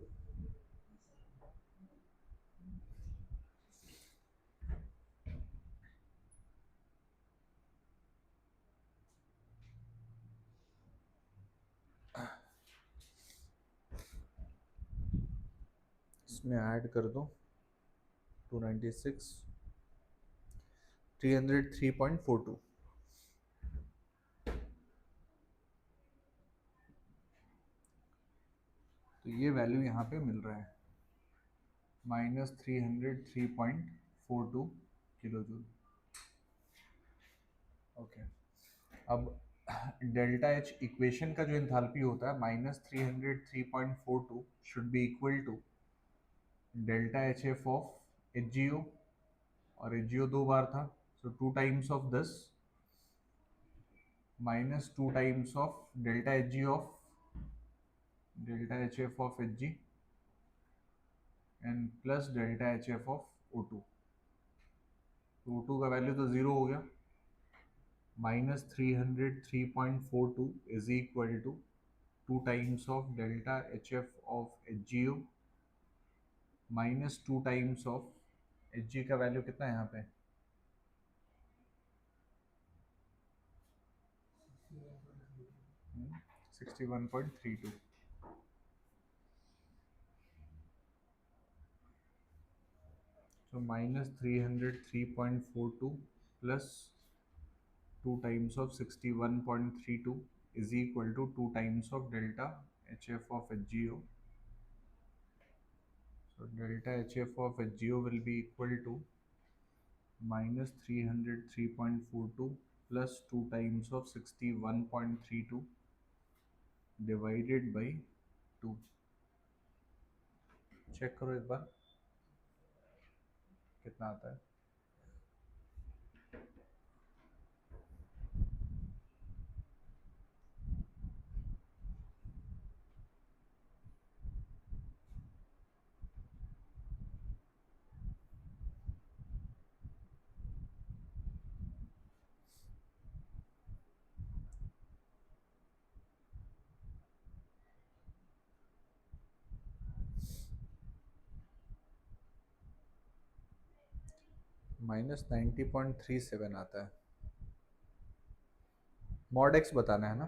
इसमें ऐड कर दो 296 303.42. तो ये वैल्यू यहाँ पे मिल रहा है. Minus 303.42 kilo joule. ओके, अब डेल्टा एच इक्वेशन का जो एंथैल्पी होता है -303.42 should be equal to delta H F of H G O, और एच जी ओ 2 बार था, so 2 times of this minus 2 times of delta H G of delta H F of H G and plus delta H F of O two. तो O two का value तो zero हो गया, -303.42 is equal to 2 times of delta H F of H G O minus 2 times of H G का value कितना है यहाँ पे, 61.32। So -303.42 plus 2 times of 61.32 is equal to 2 times of delta HF of HGO. So delta HF of HGO will be equal to -303.42 plus 2 times of 61.32 divided by 2। Check करो एक बार कितना आता है। -90.37 आता है। मॉड एक्स बताना है ना।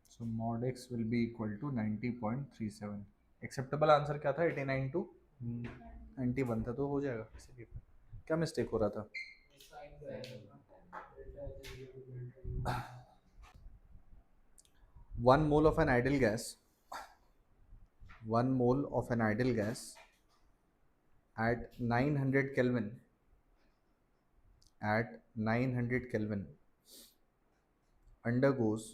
So mod x will be equal to 90.37। Acceptable answer क्या था, 89 टू 91 था, तो हो जाएगा किसी भी पे। क्या मिस्टेक हो रहा था? 1 mole of an ideal gas, 1 mole of an ideal gas at 900 Kelvin, at 900 Kelvin undergoes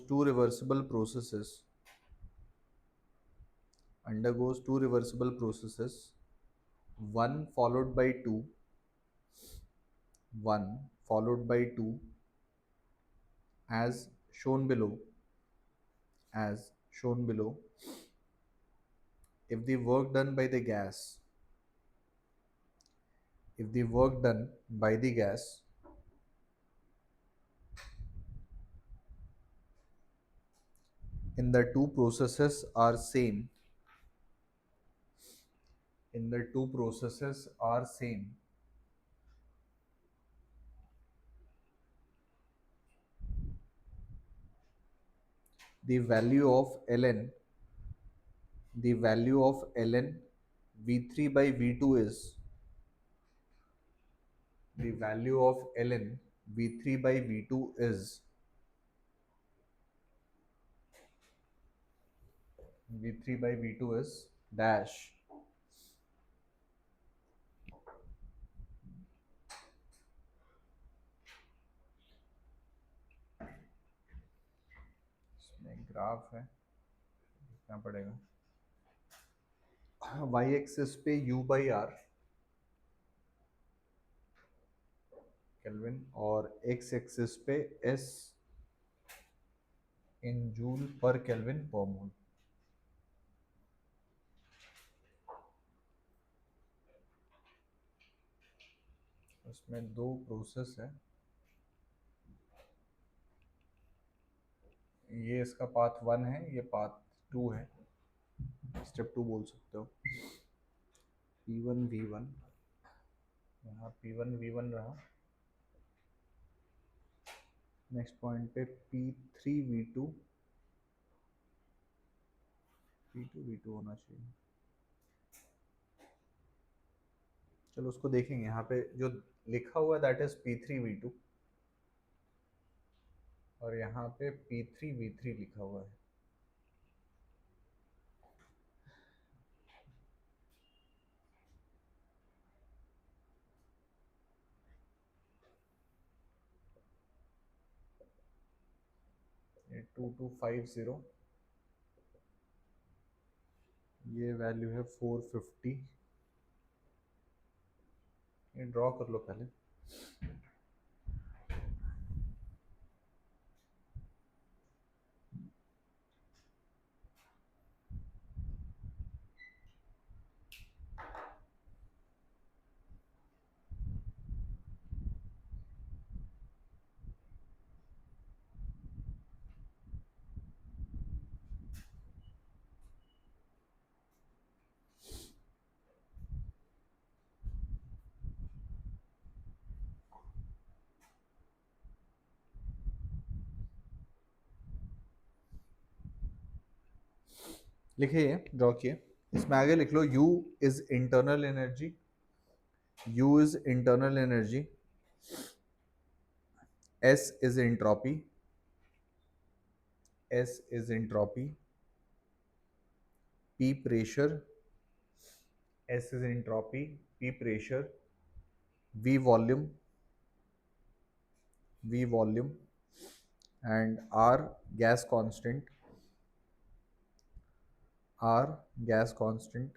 two reversible processes, one followed by two, one followed by two, as shown below, as shown below. If the work done by the gas, if the work done by the gas in the two processes are same, in the two processes are same, the value of ln, the value of ln v3 by v2 is, the value of ln v3 by v2 is v3 by v2 is dash, इसमें graph है, लिखना पड़ेगा। y axis पे u by are kelvin और x axis पे s in joule पर kelvin पर मोल। इसमें दो प्रोसेस है, ये इसका पाथ 1 है, ये पाथ 2 है, स्टेप 2 बोल सकते हो। P1 V1, यहाँ P1 V1 रहा, नेक्स्ट पॉइंट पे P3 V2, P2 V2 होना चाहिए। चलो उसको देखेंगे। यहाँ पे जो लिखा हुआ है दैट इज P3V2, और यहाँ पे P3V3 लिखा हुआ है। ये 2250, ये वैल्यू है 450। ये ड्रॉ कर लो पहले। लिखिए, ये ड्रॉ किए। इसमें आगे लिख लो U is internal energy, U is internal energy, S is entropy, S is entropy, P pressure, S is entropy, P pressure, V volume, V volume, and R gas constant, R gas constant.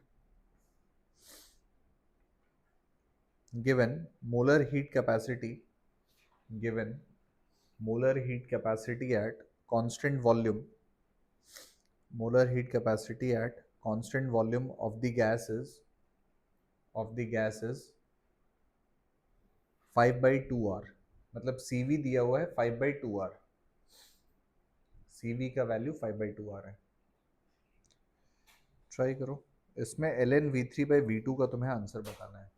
Given molar heat capacity, given molar heat capacity at constant volume, molar heat capacity at constant volume of the gas is 5/2R। मतलब CV दिया हुआ है 5/2R, CV का value 5/2R है। Try करो। इसमें ln V3/V2 का तुम्हें आंसर बताना है।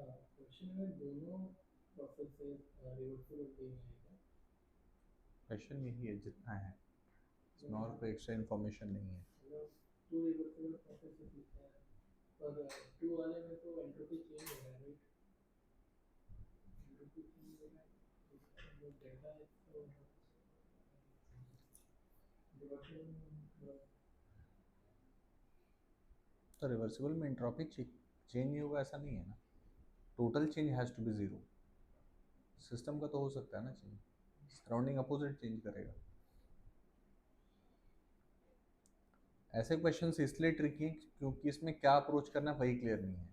क्वेश्चन में दोनों प्रोसेस से रिवर्सिबल चेंज आएगा। क्वेश्चन यही है जितना है, इसमें और कोई एक्स्ट्रा इन्फॉर्मेशन नहीं है। मतलब टू रिवर्सिबल प्रोसेस से पूछता है, पर टू वाले में तो एंट्रोपी चेंज हो रहा है, राइट? एंट्रोपी चेंज हो रहा है, जो डेल्टा है तो रिवर्सिबल तो रिवर्सिबल में एंट्रोपी चेंज नहीं होगा ऐसा नहीं है ना, total change has to be zero. System का तो हो सकता है ना चेंज, सराउंडिंग अपोजिट चेंज करेगा। ऐसे क्वेश्चंस इसलिए ट्रिकी हैं क्योंकि इसमें क्या अप्रोच करना है वही क्लियर नहीं है।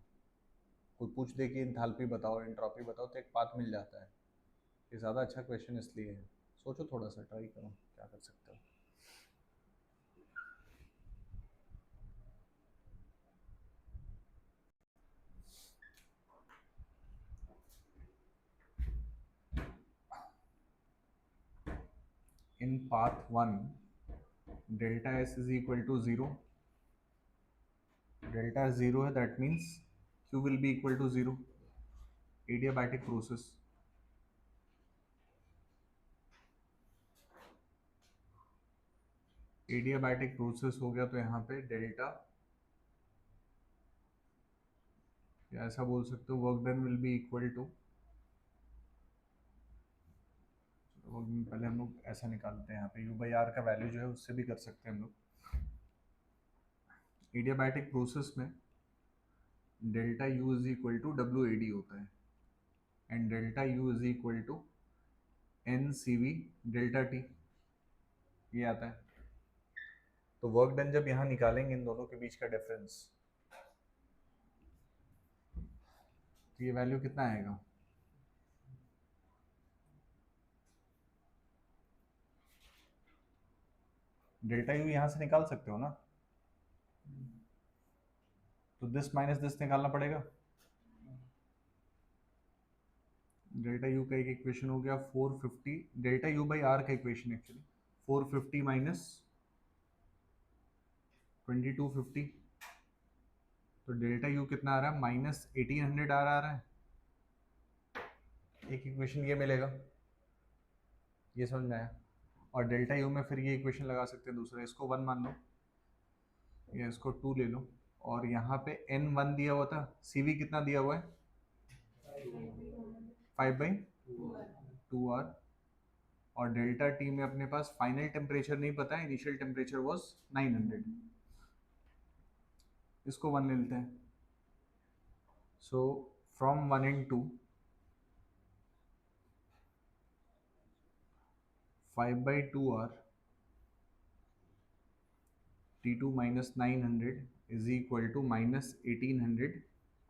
कोई पूछ दे कि इंथैल्पी बताओ, एंट्रोपी बताओ, तो एक पाथ मिल जाता है। ये ज़्यादा अच्छा क्वेश्चन इसलिए है। सोचो, थोड़ा सा ट्राई करो क्या कर सकते हो। In path 1, delta S is equal to 0. Delta 0 है, that means Q will be equal to 0. Adiabatic process. Adiabatic process हो गया तो यहाँ पे डेल्टा, या ऐसा बोल सकते हो work done will be equal to, पहले हम लोग ऐसा निकालते हैं यहाँ पे u बाई आर का वैल्यू जो है उससे भी कर सकते हैं हम लोग। एडियाबैटिक प्रोसेस में delta u is equal to W A D होता है, and delta u is equal to N C V delta T, ये आता है। तो वर्क डन जब यहाँ निकालेंगे इन दोनों के बीच का डिफरेंस, तो ये वैल्यू कितना आएगा, डेल्टा यू यहाँ से निकाल सकते हो ना, तो दिस माइनस दिस निकालना पड़ेगा। डेल्टा यू का एक इक्वेशन हो गया 450, डेल्टा यू बाई आर का इक्वेशन एक्चुअली 450 माइनस 2250, तो डेल्टा यू कितना आ रहा है, माइनस 1800 आ रहा है। एक इक्वेशन ये मिलेगा, ये समझ में आया। और डेल्टा यू में फिर ये इक्वेशन लगा सकते हैं दूसरा, इसको 1 मान लो या इसको 2 ले लो, और यहाँ पे n 1 दिया हुआ था, सी वी कितना दिया हुआ है 5/2 आर, और डेल्टा टी में अपने पास फाइनल टेम्परेचर नहीं पता है, इनिशियल टेम्परेचर वाज 900, इसको 1 ले लेते हैं। सो फ्रॉम 1 and 2, 5/2 आर T2 minus 900 is equal to minus 1800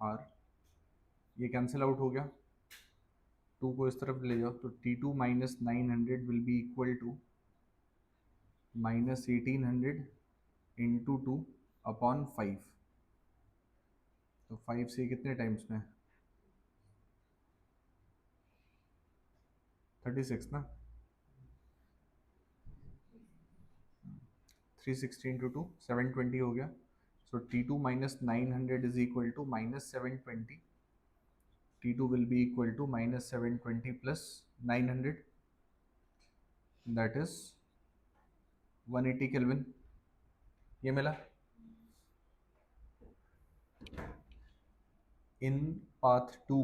R, ये कैंसिल आउट हो गया, 2 को इस तरफ ले जाओ तो T2 minus 900 will be equal to minus 1800 into 2 upon 5, तो 5 से कितने टाइम्स में 36 ना, 360 into 2 720 हो गया। सो T2 minus 900 is equal to minus 720, T2 will be equal to minus 720 plus 900, that is 180 kelvin, ये मिला। इन पाथ 2,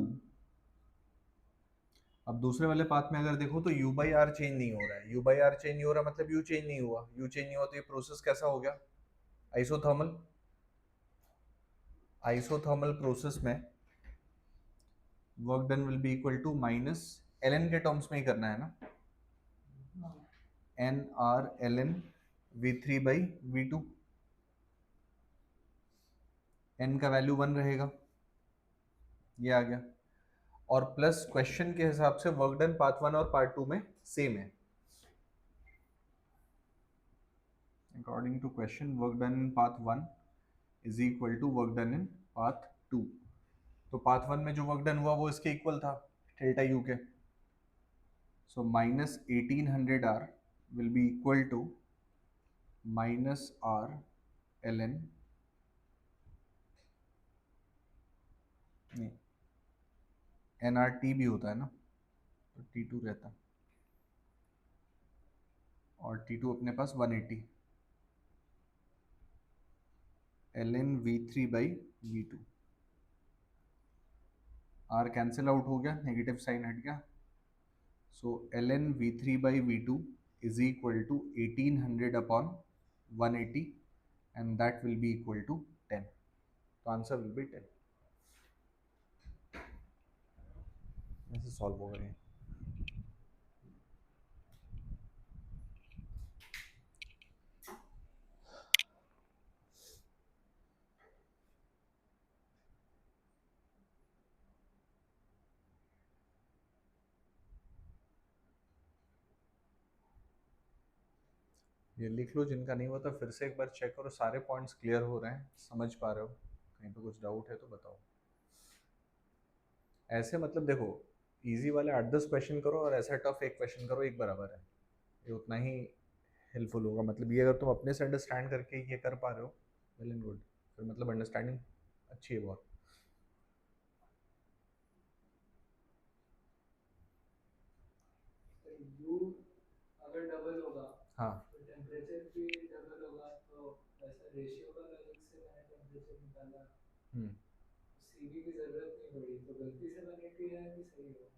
अब दूसरे वाले पाथ में अगर देखो तो u बाई आर चेंज नहीं हो रहा है, u बाई आर चेंज नहीं हो रहा मतलब u चेंज नहीं हुआ, u चेंज नहीं हुआ तो ये प्रोसेस कैसा हो गया, आइसोथर्मल। आइसोथर्मल प्रोसेस में work done will be equal to minus ln के टर्म्स में ही करना है ना, N R ln v3 by v2, n का वैल्यू 1 रहेगा, ये आ गया, और प्लस क्वेश्चन के हिसाब से वर्क डन पार्ट 1 और पार्ट 2 में सेम है। According to question work done in path 1 is equal to work done in path 2, तो पाथ 1 में जो वर्क डन हुआ वो इसके इक्वल था डेल्टा यू के, so minus 1800 R will be equal to minus R ln, नहीं NRT भी होता है ना, तो T2 रहता, और T2 अपने पास 180, ln V3/V2, R cancel out हो गया, नेगेटिव साइन हट गया, सो ln V3/V2 is equal to 1800 upon 180 and that will be equal to 10. तो आंसर विल बी 10. ऐसे सॉल्व हो गए. ये लिख लो, जिनका नहीं हुआ तो फिर से एक बार चेक करो, सारे पॉइंट्स क्लियर हो रहे हैं, समझ पा रहे हो, कहीं पे कुछ डाउट है तो बताओ. ऐसे मतलब देखो, इजी वाले 8-10 क्वेश्चन करो और ऐसा टफ एक क्वेश्चन करो, एक बराबर है, ये उतना ही हेल्पफुल होगा. मतलब ये अगर तुम अपने से अंडरस्टैंड करके ये कर पा रहे हो, वेल एंड गुड, फिर मतलब अंडरस्टैंडिंग अच्छी है बहुत. यू अगर डबल होगा हाँ, तो टेम्परेचर भी डबल होगा, तो ऐसा रेशियो का लॉजिक से मैंने टेम्परेचर निकाला, सीवी की जरूरत नहीं पड़ी, तो गलती से 180 है कि सही होगा?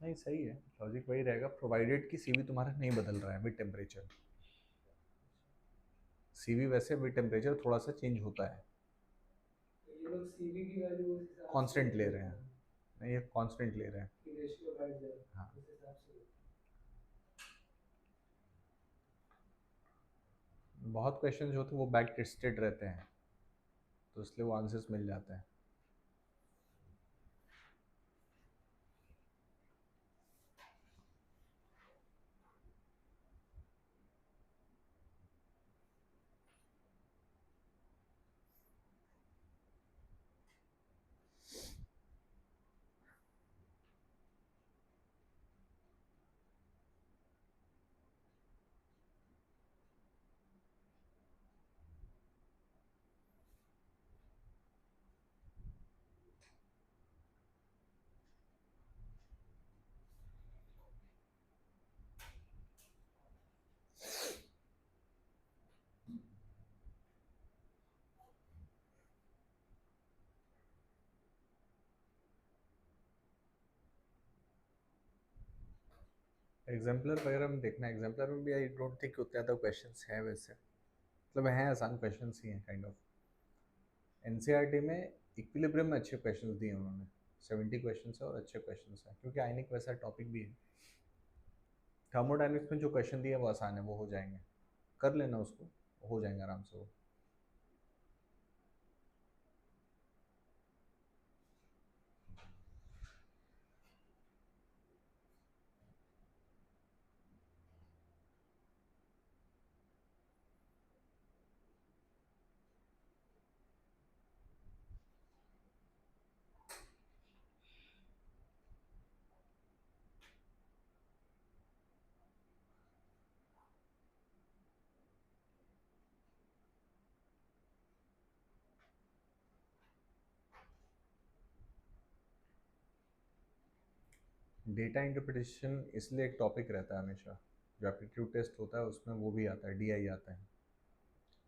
नहीं सही है, लॉजिक वही रहेगा, प्रोवाइडेड कि सीवी तुम्हारा नहीं बदल रहा है विद टेम्परेचर. सीवी वैसे विद टेम्परेचर थोड़ा सा चेंज होता है, तो ये लोग सीवी की वैल्यू उस हिसाब से कांस्टेंट ले रहे हैं. नहीं, ये कांस्टेंट ले रहे हैं. कि रेशियो बढ़ जाए, हाँ, उस हिसाब से. बहुत क्वेश्चन जो होते हैं वो बैक टेस्टेड रहते हैं, तो इसलिए वो आंसर्स मिल जाते हैं. एग्जाम्पलर वगैरह में देखना, एग्जाम्पलर में भी आई डोंट थिंक उतने ज़्यादा क्वेश्चंस हैं वैसे, मतलब हैं आसान क्वेश्चंस ही हैं काइंड ऑफ. एनसीईआरटी में इक्विलिब्रियम में अच्छे क्वेश्चंस दिए उन्होंने, 70 क्वेश्चंस है और अच्छे क्वेश्चंस हैं, क्योंकि आयनिक वैसा टॉपिक भी है. थर्मोडाइनमिक्स में जो क्वेश्चन दिए वो आसान है, वो हो जाएंगे, कर लेना उसको, हो जाएंगे आराम से वो. डेटा इंटरप्रिटेशन इसलिए एक टॉपिक रहता है हमेशा, जो एप्टीट्यूड टेस्ट होता है उसमें वो भी आता है, डीआई आता है.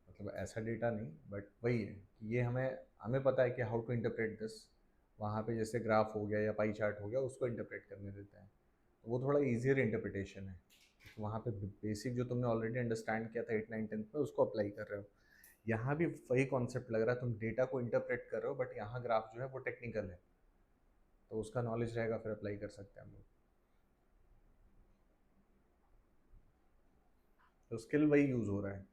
मतलब ऐसा डेटा नहीं, बट वही है कि ये हमें हमें पता है कि हाउ टू इंटरप्रेट दिस. वहाँ पे जैसे ग्राफ हो गया या पाई चार्ट हो गया, उसको इंटरप्रेट करने देते हैं, तो वो थोड़ा ईजियर इंटरप्रिटेशन है. तो वहाँ पे बेसिक जो तुमने ऑलरेडी अंडरस्टैंड किया था 8, 9, 10 में, उसको अप्लाई कर रहे हो. यहाँ भी वही कॉन्सेप्ट लग रहा है, तुम डेटा को इंटरप्रेट कर रहे हो, बट यहाँ ग्राफ जो है वो टेक्निकल है, तो उसका नॉलेज रहेगा, फिर अप्लाई कर सकते हैं हम लोग. तो स्किल वही यूज़ हो रहा है.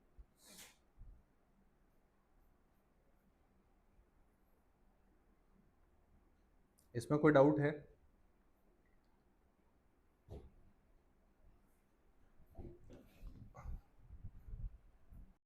इसमें कोई डाउट है?